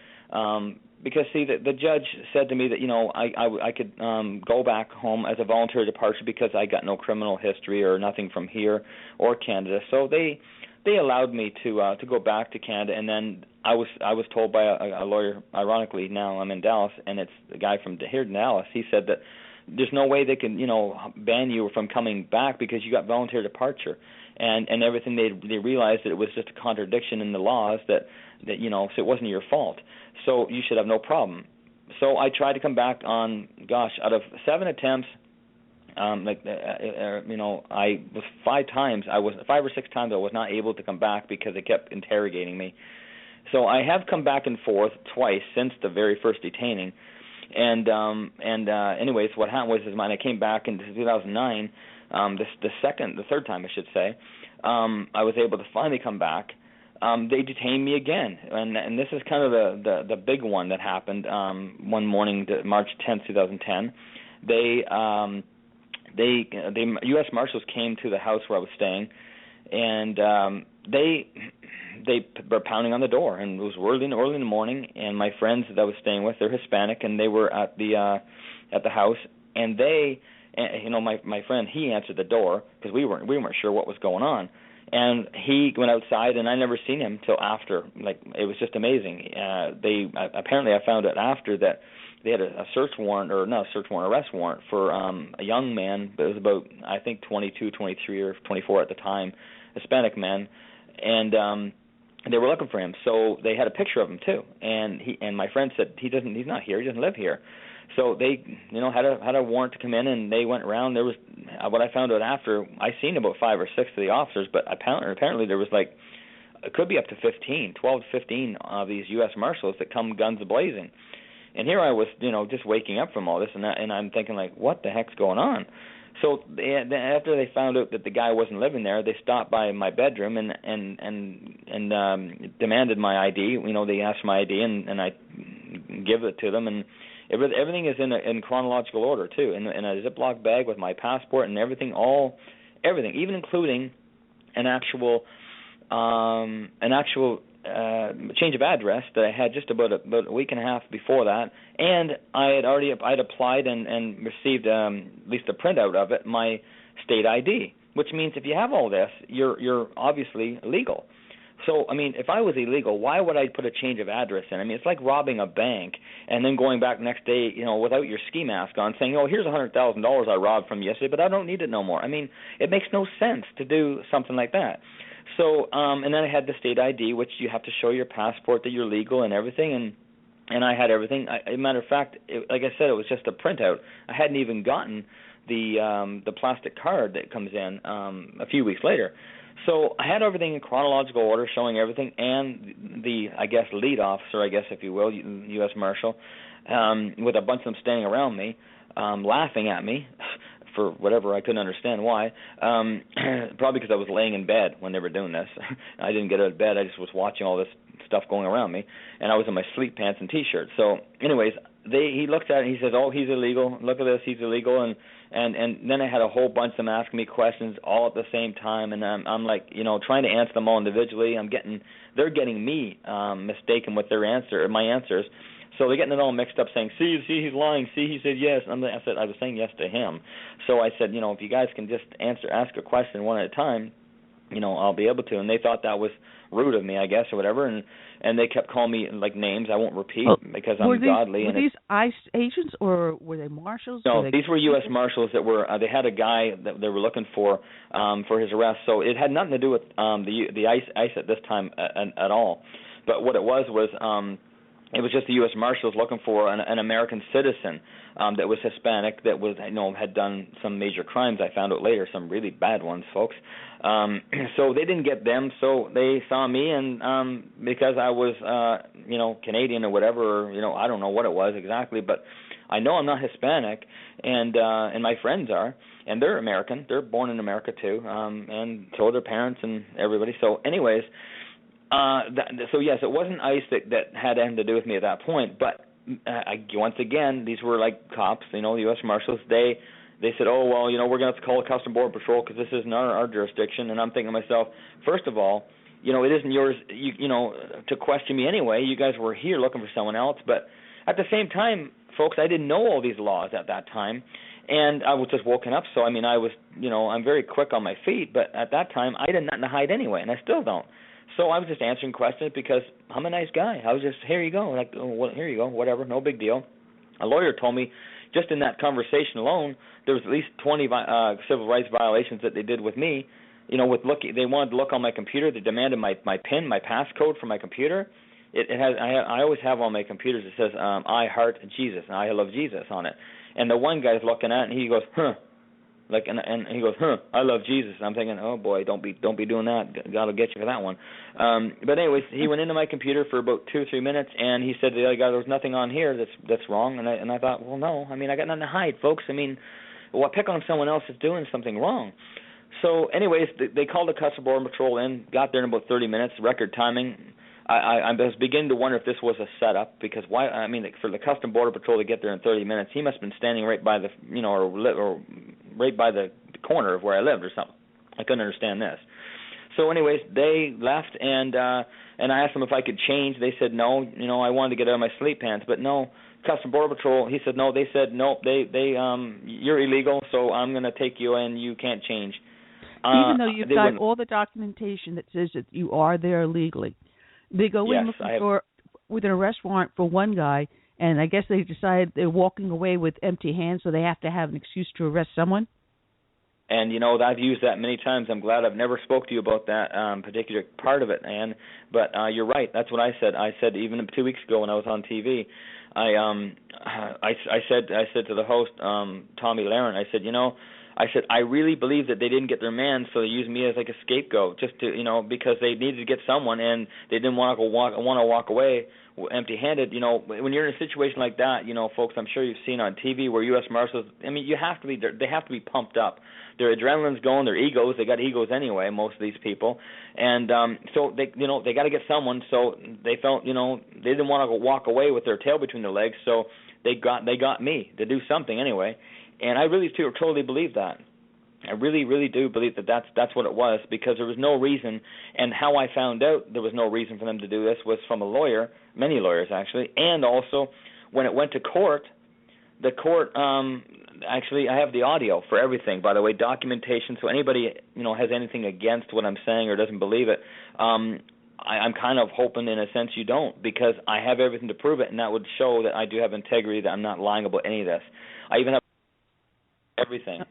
Because, see, the judge said to me that, I could go back home as a voluntary departure because I got no criminal history or nothing from here or Canada. So they allowed me to go back to Canada, and then I was told by a lawyer, ironically, now I'm in Dallas, and it's the guy from here in Dallas. He said that there's no way they can, ban you from coming back because you got voluntary departure, and everything. They realized that it was just a contradiction in the laws that so it wasn't your fault. So you should have no problem. So I tried to come back on, out of 7 attempts, I was 5 or 6 times I was not able to come back because they kept interrogating me. So I have come back and forth twice since the very first detaining. Anyways, what happened was when I came back in 2009, the third time I should say, I was able to finally come back. They detained me again, and this is kind of the big one that happened one morning, March 10th, 2010. The U.S. Marshals came to the house where I was staying, and they were pounding on the door, and it was early in the morning. And my friends that I was staying with, they're Hispanic, and they were at the house, and my friend, he answered the door because we weren't sure what was going on. And he went outside, and I never seen him till after. Like, it was just amazing. Apparently I found out after that they had a arrest warrant for a young man, but it was about, I think, 22, 23, or 24 at the time, Hispanic man, and they were looking for him. So they had a picture of him too, and my friend said he's not here, he doesn't live here. So they, had a warrant to come in, and they went around. There was what I found out after. I seen about 5 or 6 of the officers, but apparently there was it could be up to 12 to 15 of these U.S. Marshals that come guns blazing. And here I was, just waking up from all this, and I'm thinking what the heck's going on? So after they found out that the guy wasn't living there, they stopped by my bedroom and demanded my ID. They asked for my ID, and I give it to them, and everything is in chronological order too, in a Ziploc bag with my passport and everything, even including an actual change of address that I had just about a week and a half before that, and I'd applied and received at least a printout of it, my state ID, which means if you have all this, you're obviously legal. So, if I was illegal, why would I put a change of address in? It's like robbing a bank and then going back next day, without your ski mask on, saying, oh, here's $100,000 I robbed from yesterday, but I don't need it no more. It makes no sense to do something like that. So, and then I had the state ID, which you have to show your passport that you're legal and everything, and I had everything. As a matter of fact, like I said, it was just a printout. I hadn't even gotten the plastic card that comes in a few weeks later. So I had everything in chronological order, showing everything, and the, lead officer, if you will, U.S. Marshal, with a bunch of them standing around me, laughing at me for whatever, I couldn't understand why. Probably because I was laying in bed when they were doing this. I didn't get out of bed. I just was watching all this stuff going around me, and I was in my sleep pants and T-shirt. So anyways, he looks at it and he says, oh, he's illegal. Look at this, he's illegal. And then I had a whole bunch of them asking me questions all at the same time, and I'm trying to answer them all individually. They're getting me mistaken with my answers. So they're getting it all mixed up, saying, see, he's lying. See, he said yes. I was saying yes to him. So I said, if you guys can just ask a question one at a time, I'll be able to. And they thought that was rude of me, or whatever. And they kept calling me names I won't repeat because I'm godly. Were these ICE agents or were they marshals? No, these were U.S. Marshals that were. They had a guy that they were looking for his arrest. So it had nothing to do with the ICE at this time at all. But what it was it was just the U.S. Marshals looking for an American citizen that was Hispanic, that was had done some major crimes. I found out later, some really bad ones, folks. So they didn't get them, so they saw me, and because I was Canadian or whatever, or, I don't know what it was exactly, but I know I'm not Hispanic, and my friends are, and they're American. They're born in America too, and so are their parents and everybody. So anyways. So yes, it wasn't ICE that had anything to do with me at that point, but once again, these were like cops, the U.S. Marshals. They said, oh, well, we're going to have to call the Customs Border Patrol because this isn't our jurisdiction. And I'm thinking to myself, first of all, it isn't yours, to question me anyway. You guys were here looking for someone else. But at the same time, folks, I didn't know all these laws at that time. And I was just woken up, so, I was, I'm very quick on my feet. But at that time, I had nothing to hide anyway, and I still don't. So I was just answering questions because I'm a nice guy. I was just, here you go, here you go, whatever, no big deal. A lawyer told me just in that conversation alone, there was at least 20 civil rights violations that they did with me. They wanted to look on my computer. They demanded my PIN, my passcode for my computer. It has. I always have on my computers. It says I heart Jesus and I love Jesus on it. And the one guy's looking at it and he goes, huh. And he goes, huh, I love Jesus. And I'm thinking, oh boy, don't be doing that. God will get you for that one. But anyways, he went into my computer for about 2 or 3 minutes, and he said to the other guy, there's nothing on here that's wrong. And I thought, well, no, I got nothing to hide, folks. Pick on someone else that's doing something wrong. So anyways, they called the Customs Border Patrol in, got there in about 30 minutes, record timing. I was beginning to wonder if this was a setup, because why? For the Customs Border Patrol to get there in 30 minutes, he must have been standing right by the, or right by the corner of where I lived or something. I couldn't understand this. So, anyways, they left, and I asked them if I could change. They said no. I wanted to get out of my sleep pants, but no. Customs Border Patrol, he said no. They said no. You're illegal, so I'm going to take you, and you can't change. Even though you've got all the documentation that says that you are there legally. They go in looking with an arrest warrant for one guy, and I guess they decide they're walking away with empty hands, so they have to have an excuse to arrest someone? And, I've used that many times. I'm glad I've never spoke to you about that particular part of it, Ann. But you're right. That's what I said. I said even 2 weeks ago when I was on TV, I said to the host, Tommy Laren, I said, I really believe that they didn't get their man, so they used me as like a scapegoat, just to, because they needed to get someone, and they didn't want to walk away empty-handed. When you're in a situation like that, folks, I'm sure you've seen on TV where U.S. Marshals, they have to be pumped up. Their adrenaline's going, their egos, they got egos anyway, most of these people, and so they got to get someone. So they felt, they didn't want to walk away with their tail between their legs, so they got me to do something anyway. And I really totally believe that. I really, really do believe that that's what it was, because there was no reason. And how I found out there was no reason for them to do this was from a lawyer, many lawyers actually, and also when it went to court, the court actually, I have the audio for everything, by the way, documentation. So anybody has anything against what I'm saying or doesn't believe it, I'm kind of hoping in a sense you don't, because I have everything to prove it, and that would show that I do have integrity, that I'm not lying about any of this. I even have everything.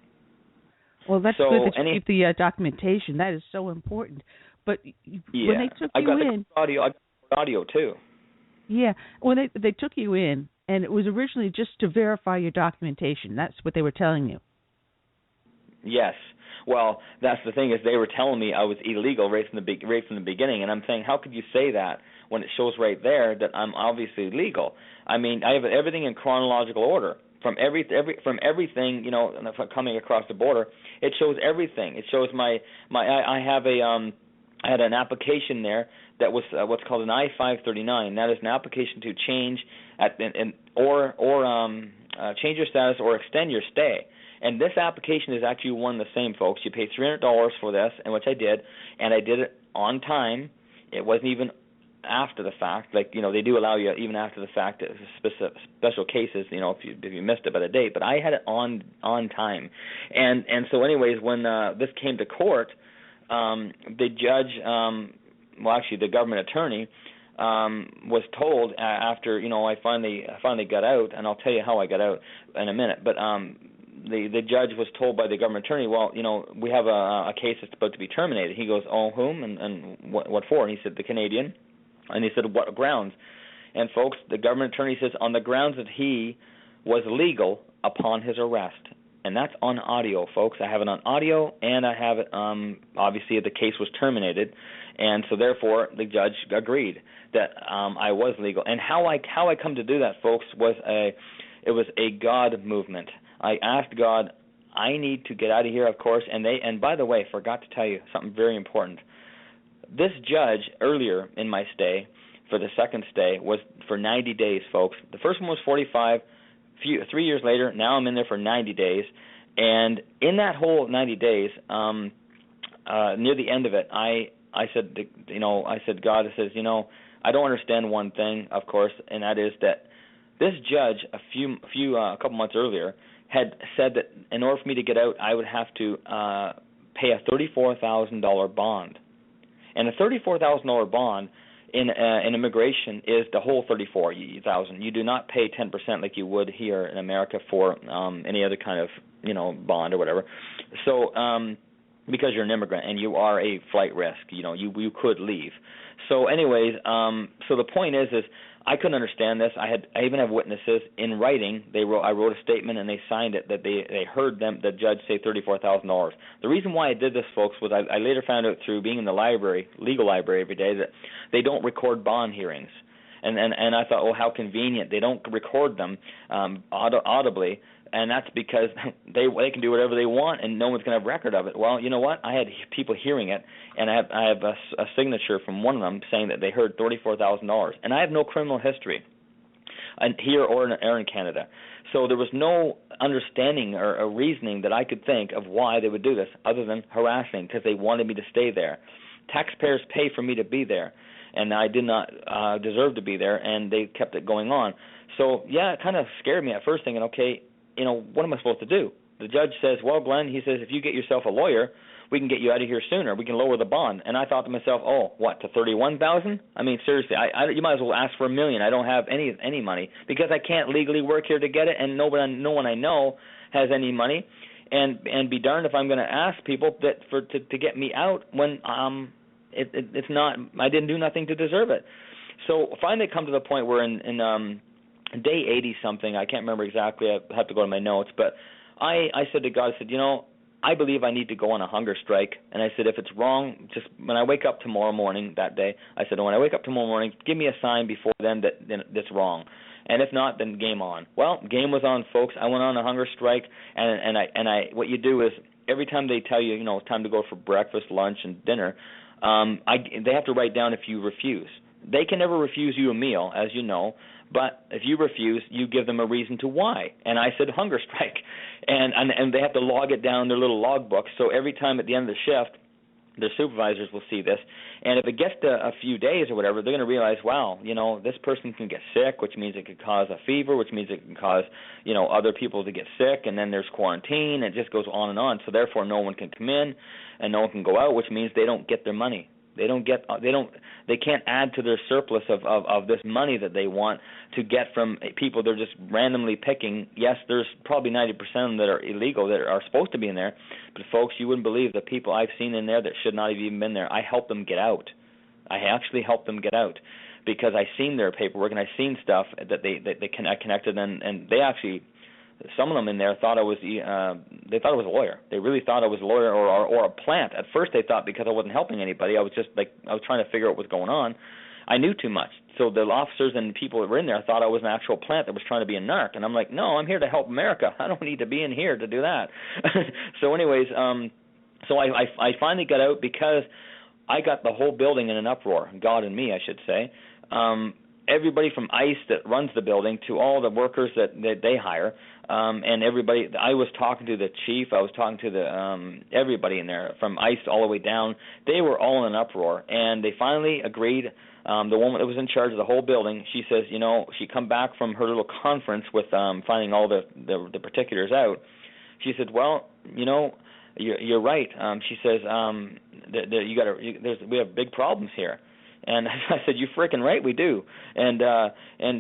Well, that's good that you keep the documentation. That is so important. But when they took you in, I got audio too. Yeah, when they took you in, and it was originally just to verify your documentation. That's what they were telling you. Yes. Well, that's the thing, is they were telling me I was illegal right from the beginning, and I'm saying, how could you say that when it shows right there that I'm obviously legal? I mean, I have everything in chronological order. From everything, coming across the border, it shows everything. It shows I had an application there that was what's called an I-539. That is an application to change or change your status or extend your stay. And this application is actually one and the same, folks. You pay $300 for this, and which I did, and I did it on time. It wasn't even after the fact, like they do allow you even after the fact, special cases, if you missed it by the date. But I had it on time, and so anyways, when this came to court, the judge, the government attorney, was told after I finally got out, and I'll tell you how I got out in a minute, but the judge was told by the government attorney, well, we have a case that's about to be terminated. He goes, oh, whom and what for? And he said, the Canadian. And he said, what grounds? And, folks, the government attorney says, on the grounds that he was legal upon his arrest. And that's on audio, folks. I have it on audio, and I have it, obviously, the case was terminated. And so, therefore, the judge agreed that I was legal. And how I come to do that, folks, was it was a God movement. I asked God, I need to get out of here, of course. And by the way, forgot to tell you something very important. This judge earlier in my stay, for the second stay, was for 90 days, folks. The first one was 45. 3 years later, now I'm in there for 90 days. And in that whole 90 days, near the end of it, I said, God, I don't understand one thing, of course, and that is that this judge a couple months earlier had said that in order for me to get out, I would have to pay a $34,000 bond. And a $34,000 bond in immigration is the whole $34,000. You do not pay 10% like you would here in America for any other kind of bond or whatever. So because you're an immigrant and you are a flight risk, you could leave. So anyways, so the point is I couldn't understand this. I even have witnesses in writing. I wrote a statement and they signed it that they heard the judge say $34,000. The reason why I did this, folks, was I later found out through being in the legal library every day, that they don't record bond hearings. And I thought, well, how convenient. They don't record them audibly, and that's because they can do whatever they want and no one's going to have record of it. Well, you know what? I had people hearing it, and I have a signature from one of them saying that they heard $34,000. And I have no criminal history here or in Canada. So there was no understanding or reasoning that I could think of why they would do this other than harassing, because they wanted me to stay there. Taxpayers pay for me to be there, and I did not deserve to be there, and they kept it going on. So, yeah, it kind of scared me at first, thinking, okay, what am I supposed to do? The judge says, well, Glenn, he says, if you get yourself a lawyer, we can get you out of here sooner. We can lower the bond. And I thought to myself, oh, what, to $31,000? I mean, seriously, you might as well ask for $1 million. I don't have any money because I can't legally work here to get it, and no one I know has any money. and be darned if I'm going to ask people to get me out when it's not. I didn't do nothing to deserve it. So finally, come to the point where in day 80 something, I can't remember exactly. I have to go to my notes, but I said to God, I said, I believe I need to go on a hunger strike. And I said, if it's wrong, just when I wake up tomorrow morning that day, I said, when I wake up tomorrow morning, give me a sign before then that's wrong. And if not, then game on. Well, game was on, folks. I went on a hunger strike, and I what you do is every time they tell you, it's time to go for breakfast, lunch, and dinner, they have to write down if you refuse. They can never refuse you a meal, as you know, but if you refuse, you give them a reason to why. And I said hunger strike, and they have to log it down in their little logbook. So every time at the end of the shift, their supervisors will see this, and if it gets to a few days or whatever, they're going to realize, wow, this person can get sick, which means it could cause a fever, which means it can cause, other people to get sick, and then there's quarantine, and it just goes on and on. So therefore, no one can come in, and no one can go out, which means they don't get their money. They can't add to their surplus of this money that they want to get from people they're just randomly picking. Yes, there's probably 90% of them that are illegal that are supposed to be in there, but folks, you wouldn't believe the people I've seen in there that should not have even been there. I helped them get out. I actually helped them get out because I seen their paperwork and I seen stuff that I connected, and they actually. Some of them in there thought I was they thought I was a lawyer. They really thought I was a lawyer or a plant. At first they thought because I wasn't helping anybody, I was trying to figure out what was going on. I knew too much. So the officers and people that were in there thought I was an actual plant that was trying to be a narc. And I'm like, no, I'm here to help America. I don't need to be in here to do that. So anyways, so I finally got out because I got the whole building in an uproar. God and me, I should say. Everybody from ICE that runs the building to all the workers that they hire, and everybody. I was talking to the chief. I was talking to the everybody in there from ICE all the way down. They were all in an uproar, and they finally agreed. The woman that was in charge of the whole building, she says, she come back from her little conference with finding all the particulars out. She said, well, you're right. She says, we have big problems here. And I said, you're freaking right, we do. And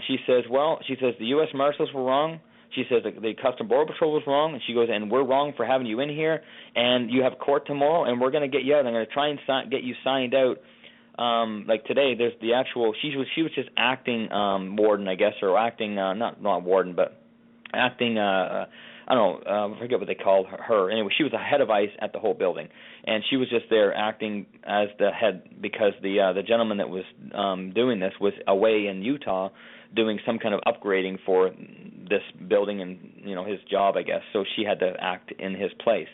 she says, the U.S. Marshals were wrong. She says the Custom Border Patrol was wrong. And she goes, and we're wrong for having you in here. And you have court tomorrow, and we're going to get you out. I'm going to try and get you signed out. Like today, there's the actual. She was just acting warden, I guess, or acting not warden, but acting. I don't know, I forget what they called her. Anyway, she was the head of ICE at the whole building, and she was just there acting as the head because the gentleman that was doing this was away in Utah doing some kind of upgrading for this building and his job, I guess. So she had to act in his place.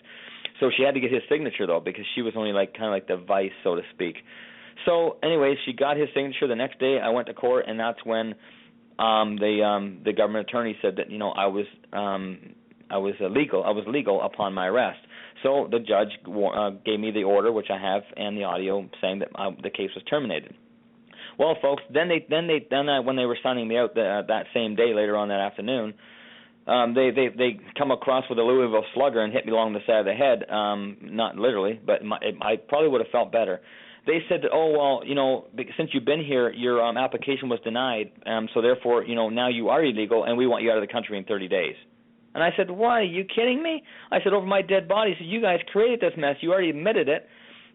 So she had to get his signature though because she was only kind of like the vice, so to speak. So anyways, she got his signature. The next day, I went to court, and that's when the government attorney said that I was legal upon my arrest. So the judge gave me the order, which I have, and the audio saying that the case was terminated. Well, folks, then when they were signing me out that same day, later on that afternoon, they come across with a Louisville Slugger and hit me along the side of the head. Not literally, but I probably would have felt better. They said that, since you've been here, your application was denied, so therefore, now you are illegal, and we want you out of the country in 30 days. And I said, what, are you kidding me? I said, over my dead body. He said, you guys created this mess. You already admitted it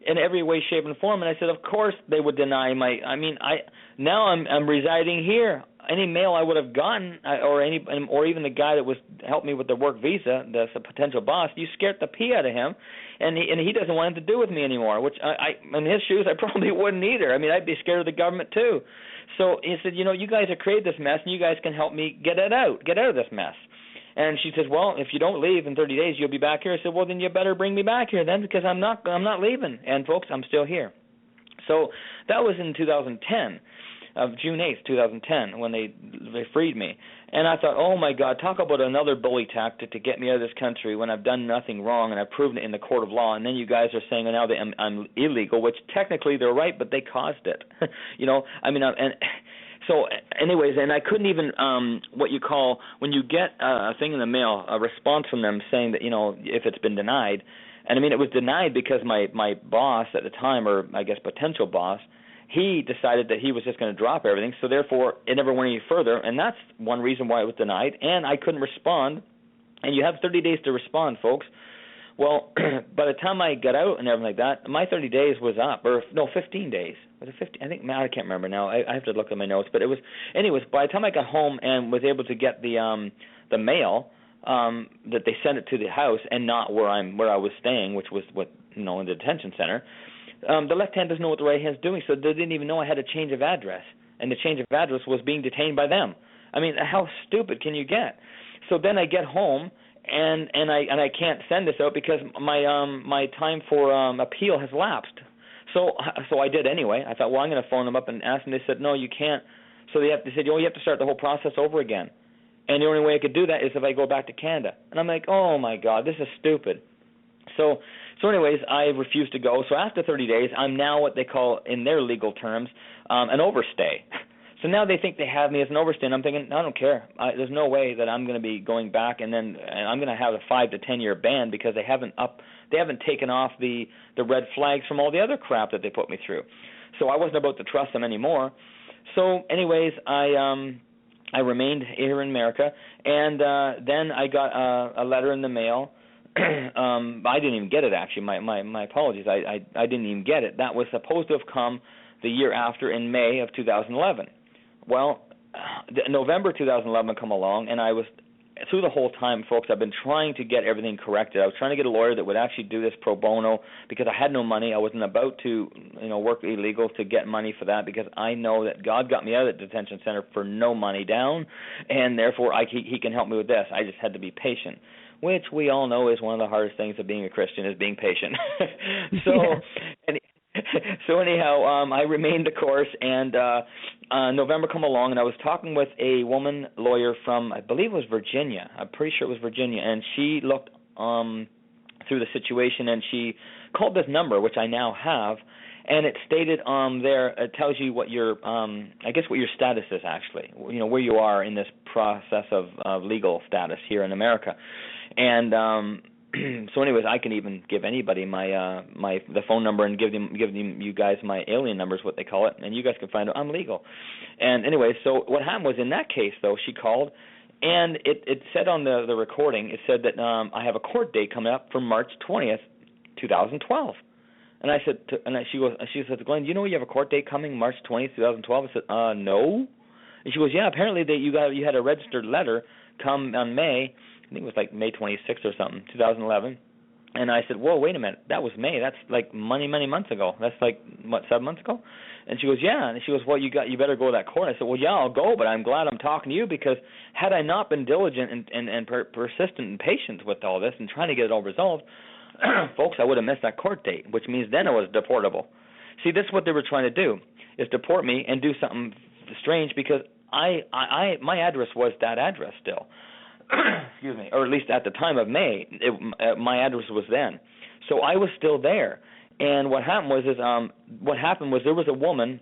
in every way, shape, and form. And I said, of course they would deny now I'm residing here. Any mail I would have gotten, or even the guy that was helped me with the work visa, the potential boss, you scared the pee out of him, and he doesn't want anything to do with me anymore. Which in his shoes, I probably wouldn't either. I'd be scared of the government too. So he said, you guys have created this mess, and you guys can help me get out of this mess. And she says, well, if you don't leave in 30 days, you'll be back here. I said, well, then you better bring me back here then, because I'm not leaving. And folks, I'm still here. So that was in 2010. Of June 8th, 2010, when they freed me. And I thought, oh, my God, talk about another bully tactic to get me out of this country when I've done nothing wrong and I've proven it in the court of law. And then you guys are saying now that I'm illegal, which technically they're right, but they caused it. And so anyways, and I couldn't even what you call when you get a thing in the mail, a response from them saying that, if it's been denied. And, it was denied because my boss at the time, or I guess potential boss, he decided that he was just going to drop everything, so therefore it never went any further, and that's one reason why it was denied. And I couldn't respond and you have 30 days to respond, folks. Well, by the time I got out and everything like that, my 30 days was up, or no, 15 days. Was it 15? I think I can't remember now. I have to look at my notes, but it was. Anyways, by the time I got home and was able to get the mail, that they sent it to the house and not where I was staying, which was in the detention center. The left hand doesn't know what the right hand's doing, so they didn't even know I had a change of address, and the change of address was being detained by them. I mean, how stupid can you get? So then I get home. And I can't send this out because my time for appeal has lapsed. So I did anyway. I thought, well, I'm going to phone them up and ask them. They said, no, you can't. So they said, you have to start the whole process over again. And the only way I could do that is if I go back to Canada. And I'm like, oh my God, this is stupid. So anyways, I refused to go. So after 30 days, I'm now what they call in their legal terms an overstay. So now they think they have me as an overstay, and I'm thinking, I don't care. There's no way that I'm going to be going back, and I'm going to have a 5 to 10 year ban because they haven't taken off the red flags from all the other crap that they put me through. So I wasn't about to trust them anymore. So anyways, I remained here in America, and then I got a letter in the mail. I didn't even get it, actually. My apologies. I didn't even get it. That was supposed to have come the year after in May of 2011. Well, November 2011 come along, and I was, through the whole time, folks, I've been trying to get everything corrected. I was trying to get a lawyer that would actually do this pro bono because I had no money. I wasn't about to, work illegal to get money for that because I know that God got me out of the detention center for no money down, and therefore He can help me with this. I just had to be patient, which we all know is one of the hardest things of being a Christian is being patient. So anyhow, I remained the course, and November come along, and I was talking with a woman lawyer from, I believe it was Virginia. I'm pretty sure it was Virginia, and she looked through the situation, and she called this number, which I now have, and it stated there, it tells you what your, I guess what your status is actually, where you are in this process of legal status here in America, and so anyways, I can even give anybody the phone number and give them you guys my alien numbers, what they call it, and you guys can find out I'm legal. And anyway, so what happened was in that case though, she called, and it said on the recording, it said that I have a court date coming up for March 20th, 2012. And I said, she said, Glenn, do you know you have a court date coming March 20th, 2012? I said, no. And she goes, yeah, apparently you had a registered letter come on May. I think it was like May 26th or something, 2011. And I said, whoa, wait a minute. That was May. That's like many months ago. That's like, 7 months ago? And she goes, yeah. And she goes, well, you better go to that court. I said, well, yeah, I'll go, but I'm glad I'm talking to you because had I not been diligent and persistent and patient with all this and trying to get it all resolved, folks, I would have missed that court date, which means then I was deportable. See, this is what they were trying to do, is deport me and do something strange because my address was that address still. Excuse me, or at least at the time of May, my address was then. So I was still there. And what happened was there was a woman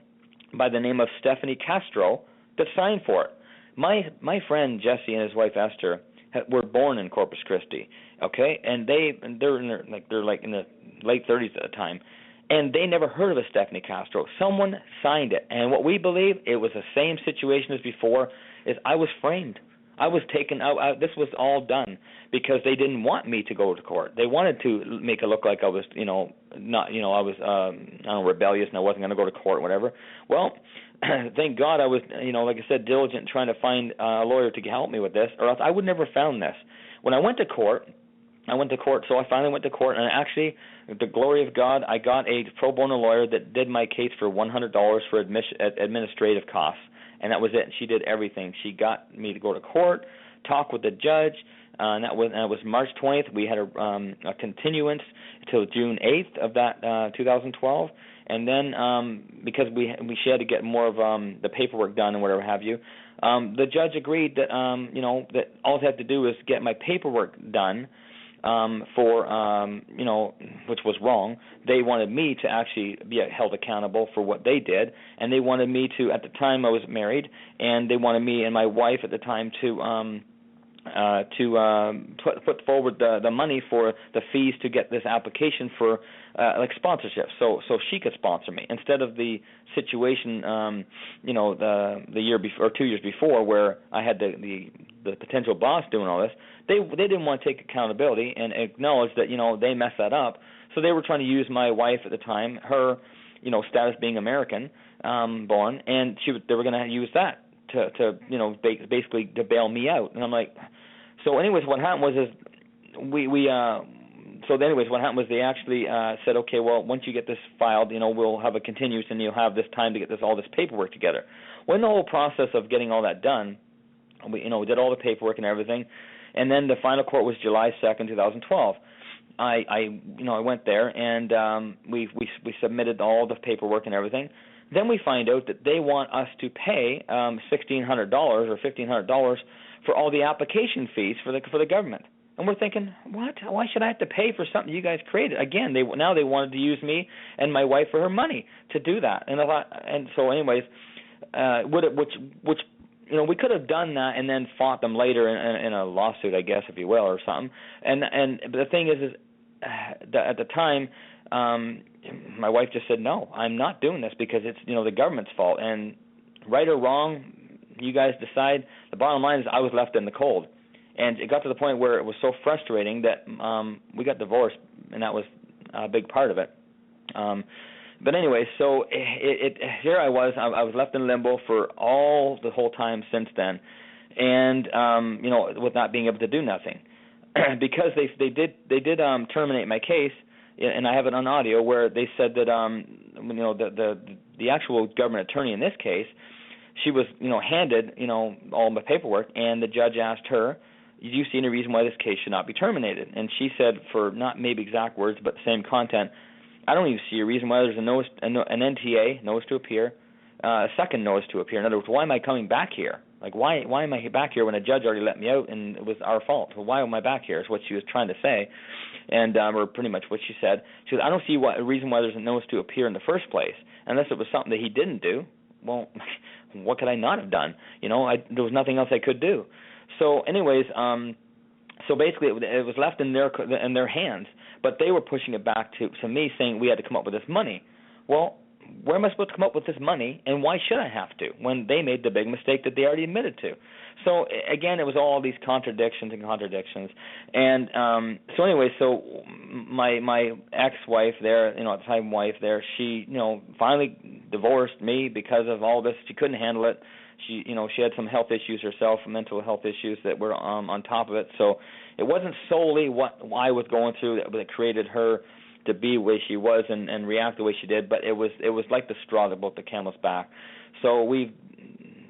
by the name of Stephanie Castro that signed for it. My friend Jesse and his wife Esther were born in Corpus Christi, okay, and they're in the late 30s at the time, and they never heard of a Stephanie Castro. Someone signed it, and what we believe it was the same situation as before. Is I was framed. I was taken out. This was all done because they didn't want me to go to court. They wanted to make it look like I was, I was, rebellious and I wasn't going to go to court or whatever. Well, thank God I was, like I said, diligent trying to find a lawyer to help me with this, or else I would never have found this. When I went to court, so I finally went to court, and actually, the glory of God, I got a pro bono lawyer that did my case for $100 for administrative costs. And that was it. She did everything. She got me to go to court, talk with the judge, and that was March 20th. We had a continuance until June 8th of that 2012. And then because she had to get more of the paperwork done and whatever have you, the judge agreed that that all I had to do was get my paperwork done. Which was wrong. They wanted me to actually be held accountable for what they did, and they wanted me to, at the time I was married, and they wanted me and my wife at the time to put forward the money for the fees to get this application for like sponsorship, so she could sponsor me instead of the situation the year before or 2 years before where I had the the potential boss doing all this, they didn't want to take accountability and acknowledge that they messed that up. So they were trying to use my wife at the time, her status being American born, and they were going to use that to basically to bail me out. And I'm like, so anyways, what happened was what happened was they actually said, okay, well, once you get this filed, we'll have a continuance and you'll have this time to get all this paperwork together. When the whole process of getting all that done, we did all the paperwork and everything, and then the final court was July 2nd, 2012. I went there and we submitted all the paperwork and everything. Then we find out that they want us to pay $1,600 or $1,500 for all the application fees for the government. And we're thinking, what? Why should I have to pay for something you guys created? Again, they wanted to use me and my wife for her money to do that. And so anyways, which we could have done that and then fought them later in a lawsuit, I guess, if you will, or something. But the thing is at the time, my wife just said, no, I'm not doing this because it's the government's fault. And right or wrong, you guys decide. The bottom line is I was left in the cold. And it got to the point where it was so frustrating that we got divorced, and that was a big part of it. But anyway, so here I was left in limbo for the whole time since then, and with not being able to do nothing, because they did terminate my case, and I have it on audio where they said that the actual government attorney in this case, she was handed all my paperwork, and the judge asked her, do you see any reason why this case should not be terminated? And she said, for not maybe exact words, but the same content, I don't even see a reason why there's an NTA, notice to appear, a second notice to appear. In other words, why am I coming back here? Like, why am I back here when a judge already let me out and it was our fault? So why am I back here is what she was trying to say, and or pretty much what she said. She said, I don't see a reason why there's a notice to appear in the first place, unless it was something that he didn't do. Well, what could I not have done? There was nothing else I could do. So anyways, so basically it was left in their hands, but they were pushing it back to me, saying we had to come up with this money. Well, where am I supposed to come up with this money, and why should I have to when they made the big mistake that they already admitted to? So again, it was all these contradictions. And so anyway, so my ex-wife there, at the time wife there, she finally divorced me because of all this. She couldn't handle it. She had some health issues herself, mental health issues that were on top of it. So it wasn't solely what I was going through that created her to be the way she was and react the way she did, but it was like the straw that broke the camel's back. So we've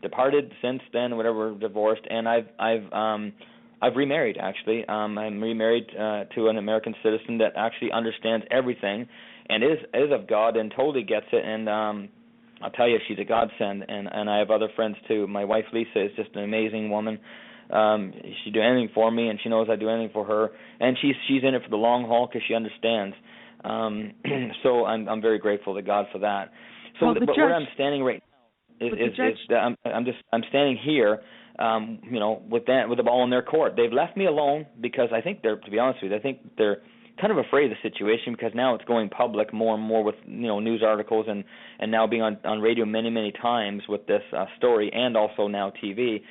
departed since then, whatever, divorced, and I've remarried actually. I'm remarried to an American citizen that actually understands everything and is of God and totally gets it. And I'll tell you, she's a godsend, and I have other friends too. My wife Lisa is just an amazing woman. She'd do anything for me, and she knows I'd do anything for her. And she's in it for the long haul because she understands. So I'm very grateful to God for that. So, but where I'm standing right now is I'm standing here, with the ball in their court. They've left me alone because I think to be honest with you, I think they're kind of afraid of the situation because now it's going public more and more with news articles and now being on radio many times with this story, and also now TV.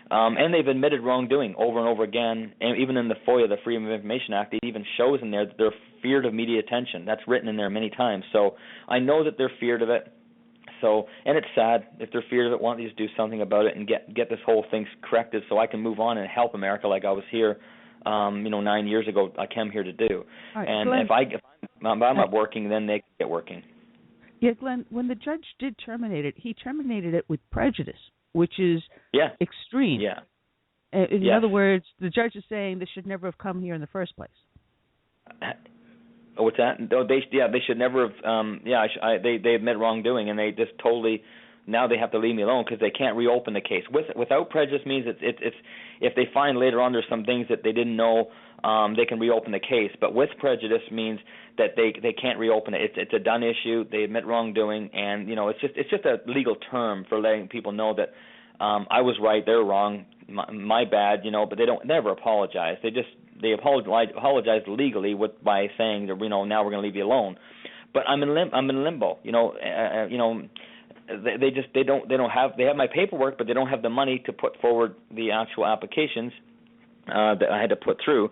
And they've admitted wrongdoing over and over again, and even in the FOIA, the Freedom of Information Act, it even shows in there that they're feared of media attention. That's written in there many times. So I know that they're feared of it. So, and it's sad if they're feared of it. Why don't you just do something about it and get this whole thing corrected so I can move on and help America like I was here 9 years ago, I came here to do. Right, and Glenn, if I'm not working, then they get working. Yeah, Glenn, when the judge did terminate it, he terminated it with prejudice, which is extreme. Yeah. In other words, the judge is saying this should never have come here in the first place. What's that? They should never have. They admit wrongdoing, and they just totally. Now they have to leave me alone because they can't reopen the case. Without prejudice means it's if they find later on there's some things that they didn't know, they can reopen the case. But with prejudice means that they can't reopen it. It's a done issue. They admit wrongdoing, and it's just a legal term for letting people know that I was right, they're wrong, my bad, But they don't never apologize. They apologize legally by saying that now we're going to leave you alone. But I'm in limbo, they have my paperwork, but they don't have the money to put forward the actual applications that I had to put through.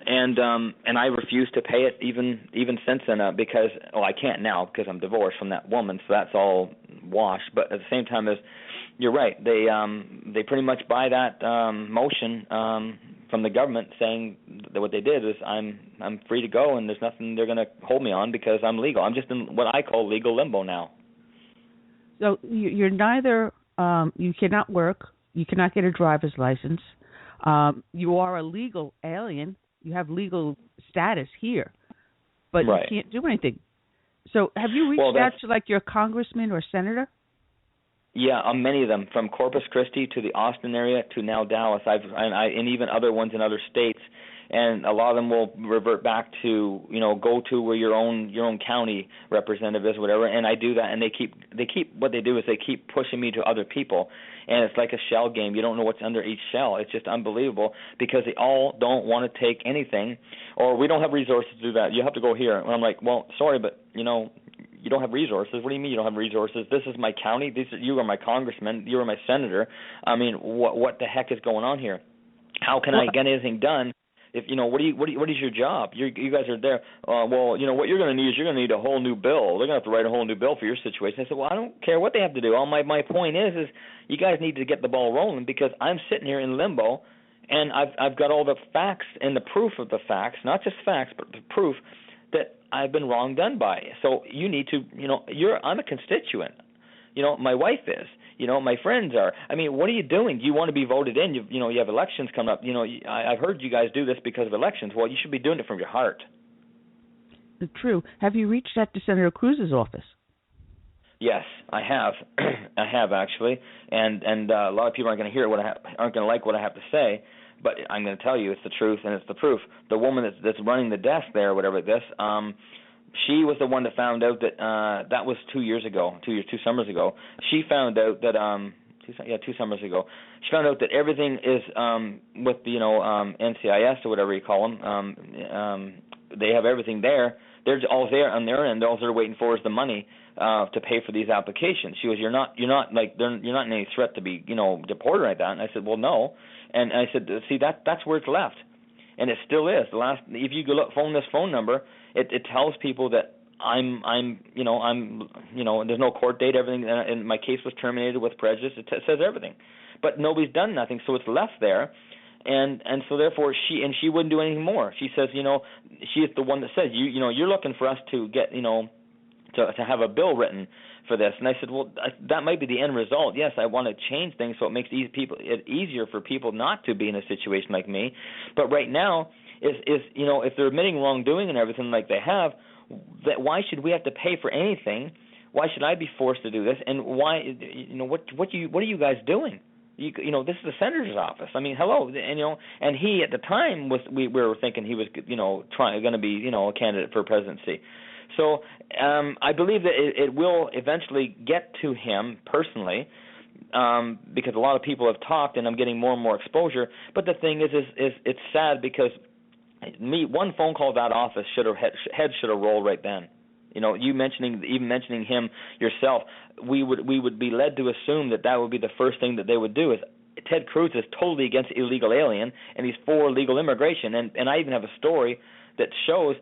And I refused to pay it even since then because I can't now because I'm divorced from that woman, so that's all washed. But at the same time, you're right. They pretty much buy that motion from the government saying that what they did is I'm free to go and there's nothing they're going to hold me on because I'm legal. I'm just in what I call legal limbo now. So you're neither you cannot work, you cannot get a driver's license. You are a legal alien. You have legal status here, but right. You can't do anything. So have you reached out to like your congressman or senator? Yeah, many of them, from Corpus Christi to the Austin area to now Dallas. And even other ones in other states. And a lot of them will revert back to, go to where your own county representative is, whatever. And I do that, and they keep what they do is they keep pushing me to other people, and it's like a shell game. You don't know what's under each shell. It's just unbelievable because they all don't want to take anything, or we don't have resources to do that. You have to go here. And I'm like, well, sorry, but you don't have resources. What do you mean you don't have resources? This is my county. You are my congressman. You are my senator. I mean, what the heck is going on here? How can I get anything done? If what is your job? You guys are there. What you're going to need is you're going to need a whole new bill. They're going to have to write a whole new bill for your situation. I said, well, I don't care what they have to do. All my point is you guys need to get the ball rolling because I'm sitting here in limbo, and I've got all the facts and the proof of the facts, not just facts, but the proof that I've been wrong done by. So you need to, I'm a constituent. My wife is. My friends are. I mean, what are you doing? You want to be voted in. You have elections coming up. I've heard you guys do this because of elections. Well, you should be doing it from your heart. True. Have you reached out to Senator Cruz's office? Yes, I have. I have actually, and a lot of people aren't going to hear aren't going to like what I have to say. But I'm going to tell you, it's the truth and it's the proof. The woman that's running the desk there, or whatever this, she was the one that found out that that was 2 summers ago. She found out that 2 summers ago. She found out that everything is with NCIS or whatever you call them. They have everything there. They're all there on their end. All they're waiting for is the money to pay for these applications. She goes, you're not in any threat to be deported like that. And I said, well, no. And I said, see, that's where it's left, and it still is. If you go phone this phone number, it tells people that I'm there's no court date, everything, and my case was terminated with prejudice. It says everything, but nobody's done nothing, so it's left there, and so therefore she wouldn't do anything more. She says, she is the one that says you're looking for us to get to have a bill written for this. And I said, well, that might be the end result. Yes, I want to change things so it makes it easier for people not to be in a situation like me. But right now, if they're admitting wrongdoing and everything like they have, why should we have to pay for anything? Why should I be forced to do this? And why? What are you guys doing? This is the senator's office. I mean, hello, and he at the time we were thinking he was going to be a candidate for presidency. So I believe that it will eventually get to him personally, because a lot of people have talked, and I'm getting more and more exposure. But the thing is it's sad because one phone call to that office head should have rolled right then. You mentioning him yourself, we would be led to assume that would be the first thing that they would do. Is Ted Cruz is totally against illegal alien, and he's for legal immigration. And I even have a story that shows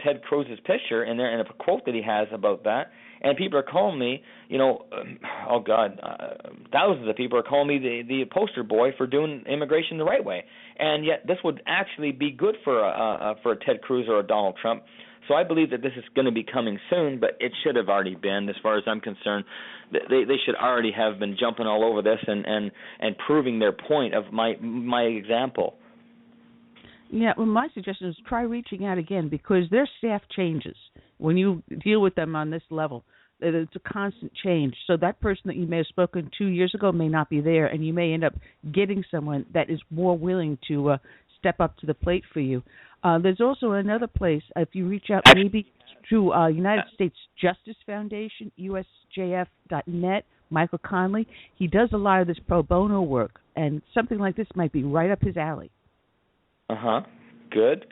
Ted Cruz's picture in there and a quote that he has about that. And people are calling me, thousands of people are calling me the poster boy for doing immigration the right way. And yet this would actually be good for a Ted Cruz or a Donald Trump. So I believe that this is going to be coming soon, but it should have already been, as far as I'm concerned. They should already have been jumping all over this and proving their point of my example. Yeah, well, my suggestion is try reaching out again, because their staff changes when you deal with them on this level. It's a constant change. So that person that you may have spoken 2 years ago may not be there, and you may end up getting someone that is more willing to step up to the plate for you. There's also another place, if you reach out maybe to United States Justice Foundation, usjf.net, Michael Conley. He does a lot of this pro bono work, and something like this might be right up his alley. Good.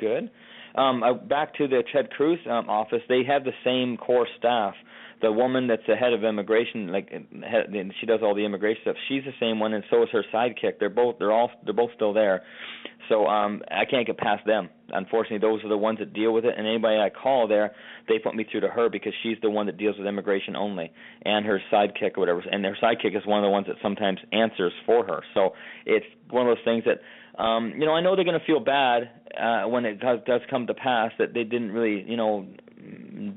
Back to the Ted Cruz office, they have the same core staff the woman that's the head of immigration, she does all the immigration stuff. She's the same one, and so is her sidekick. They're both still there. So I can't get past them. Unfortunately, those are the ones that deal with it, and anybody I call there, they put me through to her because she's the one that deals with immigration only, and her sidekick or whatever. And her sidekick is one of the ones that sometimes answers for her. So it's one of those things that, I know they're going to feel bad when it does come to pass that they didn't really,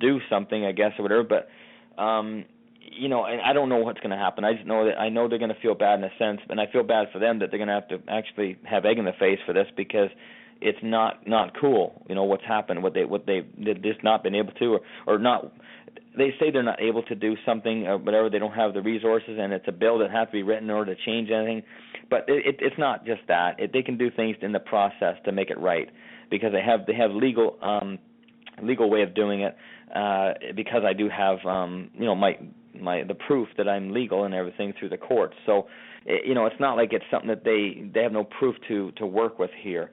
do something, I guess, or whatever. But and I don't know what's going to happen. I just know that I know they're going to feel bad in a sense, and I feel bad for them that they're going to have to actually have egg in the face for this because it's not cool. What's happened, what they've just not been able to, or not. They say they're not able to do something or whatever. They don't have the resources, and it's a bill that has to be written in order to change anything. But it's not just that. They can do things in the process to make it right because they have legal way of doing it. Because I do have the proof that I'm legal and everything through the courts. So it's not like it's something that they have no proof to work with here.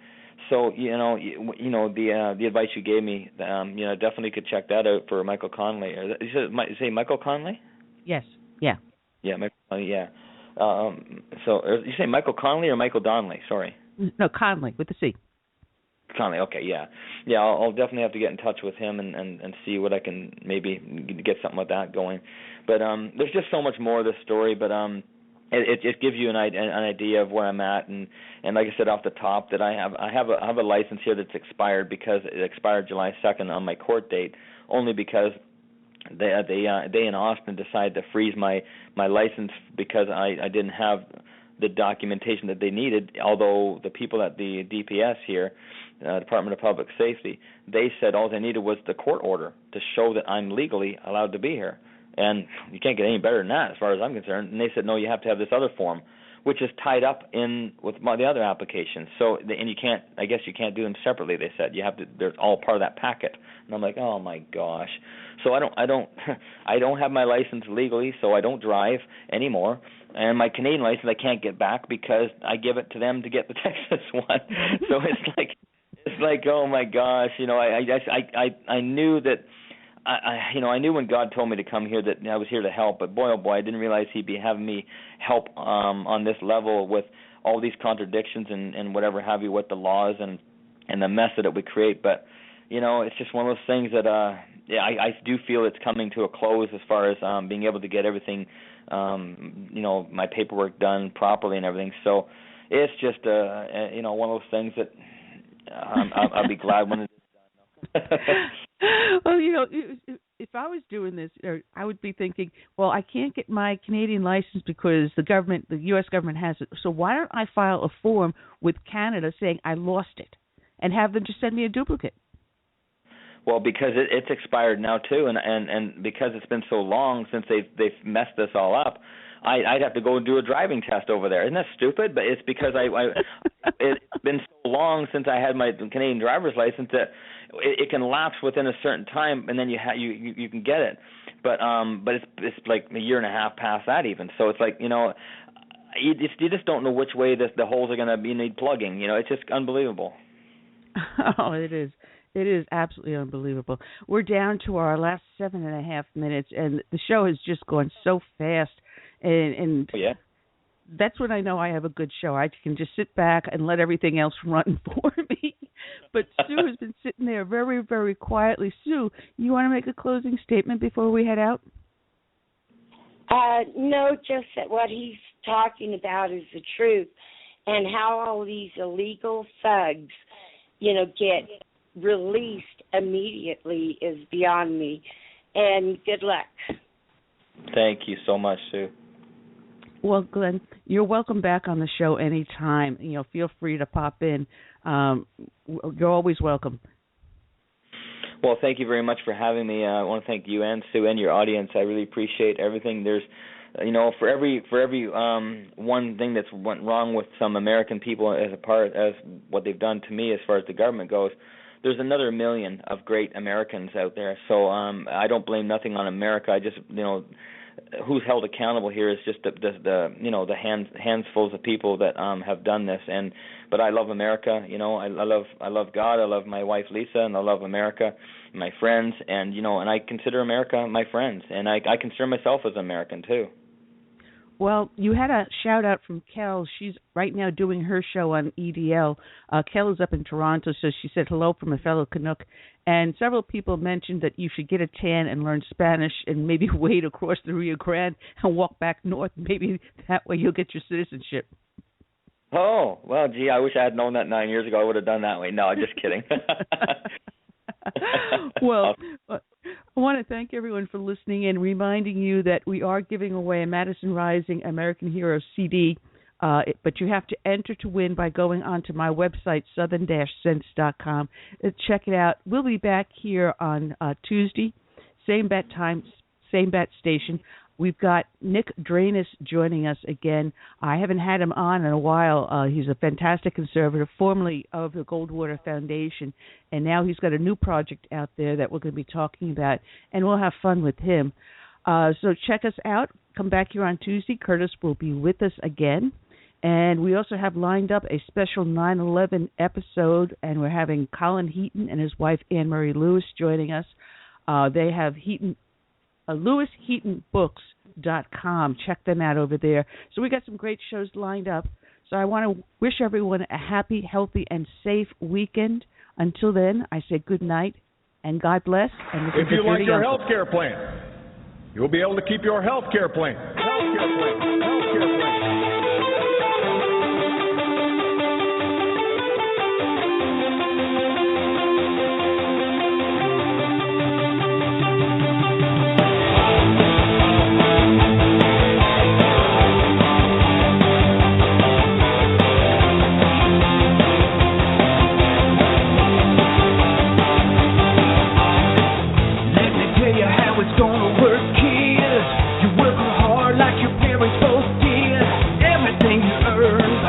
So the advice you gave me, definitely could check that out for Michael Conley. You say Michael Conley? Yes. Yeah. Yeah, Michael Conley. Yeah. So you say Michael Conley or Michael Donnelly? Sorry. No, Conley with the C. Conley, okay, yeah. I'll definitely have to get in touch with him and see what I can maybe get something like that going. But there's just so much more of this story, but it gives you an idea of where I'm at, and like I said off the top, that I have a license here that's expired because it expired July 2nd on my court date, only because they in Austin decided to freeze my license because I didn't have the documentation that they needed, although the people at the DPS here, Department of Public Safety, they said all they needed was the court order to show that I'm legally allowed to be here. And you can't get any better than that as far as I'm concerned. And they said, no, you have to have this other form, which is tied up in with the other applications. So, and you can't do them separately, they said. You have to, they're all part of that packet. And I'm like, oh my gosh. So I don't have my license legally, so I don't drive anymore. And my Canadian license I can't get back because I give it to them to get the Texas one. So it's like oh my gosh, I knew that I knew when God told me to come here that I was here to help, but boy oh boy, I didn't realize he'd be having me help on this level with all these contradictions and whatever have you with the laws and the mess that it would create. But it's just one of those things that I do feel it's coming to a close as far as being able to get everything my paperwork done properly and everything. So it's just one of those things that I'll be glad when it's done. Well, if I was doing this, I would be thinking, well, I can't get my Canadian license because the U.S. government has it. So why don't I file a form with Canada saying I lost it, and have them just send me a duplicate? Well, because it's expired now too, and because it's been so long since they've messed this all up, I'd have to go and do a driving test over there. Isn't that stupid? But it's because it's been so long since I had my Canadian driver's license that it can lapse within a certain time, and then you can get it. But it's like a year and a half past that even. So it's like you just don't know which way the holes are going to need plugging. It's just unbelievable. Oh, it is. It is absolutely unbelievable. We're down to our last 7.5 minutes, and the show has just gone so fast. And oh, yeah. That's when I know I have a good show. I can just sit back and let everything else run for me. But Sue has been sitting there very, very quietly. Sue, you want to make a closing statement before we head out? No, just that what he's talking about is the truth, and how all these illegal thugs, get released immediately is beyond me. And good luck. Thank you so much, Sue. Well, Glenn, you're welcome back on the show anytime. Feel free to pop in. You're always welcome. Well, thank you very much for having me. I want to thank you and Sue and your audience. I really appreciate everything. There's, for every one thing that's went wrong with some American people as what they've done to me as far as the government goes, there's another million of great Americans out there. So I don't blame nothing on America. I just, who's held accountable here is just the handfuls of people that have done this. But I love America. I love God. I love my wife Lisa, and I love America, and my friends, and and I consider America my friends, and I consider myself as American too. Well, you had a shout-out from Kel. She's right now doing her show on EDL. Kel is up in Toronto, so she said hello from a fellow Canuck. And several people mentioned that you should get a tan and learn Spanish and maybe wade across the Rio Grande and walk back north. Maybe that way you'll get your citizenship. Oh, well, gee, I wish I had known that 9 years ago. I would have done that way. No, I'm just kidding. Well, I want to thank everyone for listening and reminding you that we are giving away a Madison Rising American Hero CD, but you have to enter to win by going onto my website, southern-sense.com. Check it out. We'll be back here on Tuesday, same bat time, same bat station. We've got Nick Dranis joining us again. I haven't had him on in a while. He's a fantastic conservative, formerly of the Goldwater Foundation, and now he's got a new project out there that we're going to be talking about, and we'll have fun with him. So check us out. Come back here on Tuesday. Curtis will be with us again. And we also have lined up a special 9/11 episode, and we're having Colin Heaton and his wife Anne-Marie Lewis joining us. They have LewisHeatonBooks.com. Check them out over there. So we got some great shows lined up. So I want to wish everyone a happy, healthy, and safe weekend. Until then, I say good night and God bless. And if you like your health care plan, you'll be able to keep your health care plan. Health care plan. Health care plan.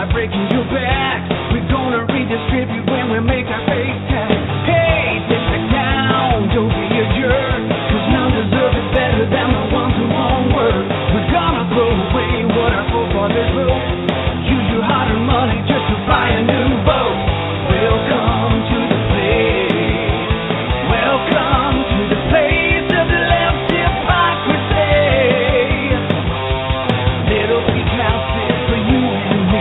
Breaking your back, we're gonna redistribute when we make our face tax. Hey, sit back down, don't be a jerk, cause none deserve it better than the ones who won't work. We're gonna throw away what our forefathers wrote. Use your hard-earned money just to buy a new boat. Welcome to the place. Welcome to the place of the left hypocrisy. Little peace house is for you and me.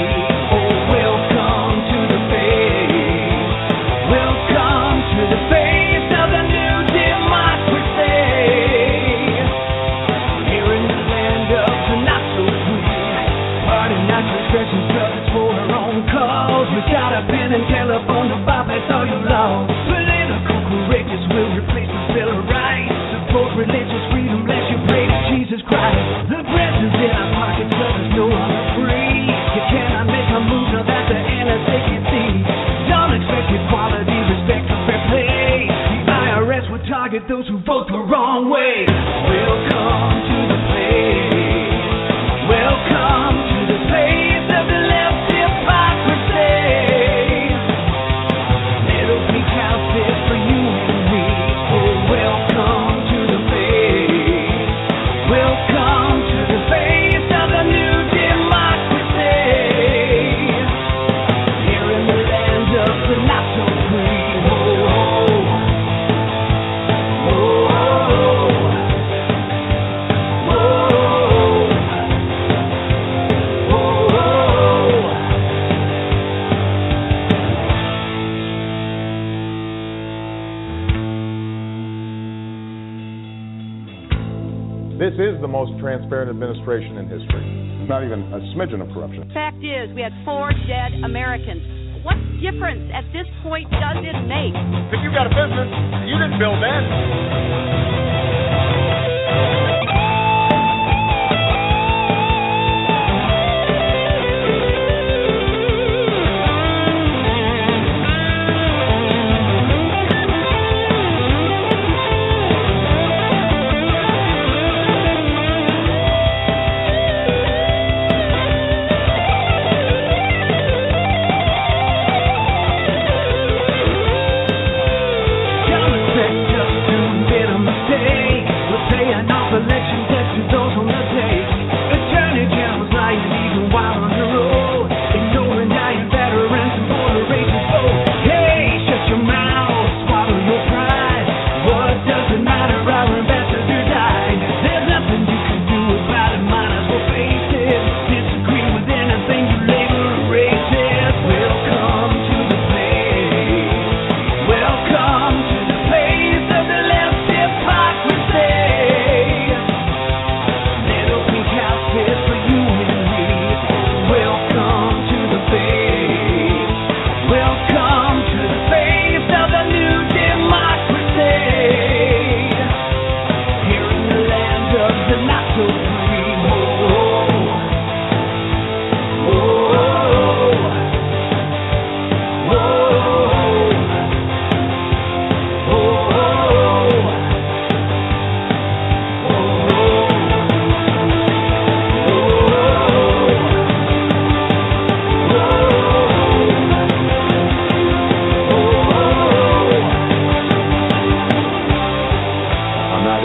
And telephone to Bob, that's all you lost. Political courageous will replace the Bill of Rights. Support religious freedom, bless you, pray to Jesus Christ. The presence in our pockets, so there's no one free. You cannot make a move, now that the NSA can see. Don't expect equality, respect for fair play. The IRS will target those who vote the wrong way. Welcome to the place. Welcome to the place of the left hypocrisy. For you and me, oh, welcome to the face. Welcome to the face of the new democracy. Here in the land of the not so free. Oh, oh, This is the most transparent administration in history. Not even a smidgen of corruption. Fact is, we had 4 dead Americans. What difference at this point does it make? If you've got a business, you didn't build that. Mistake.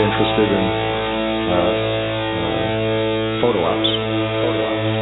Interested in photo ops.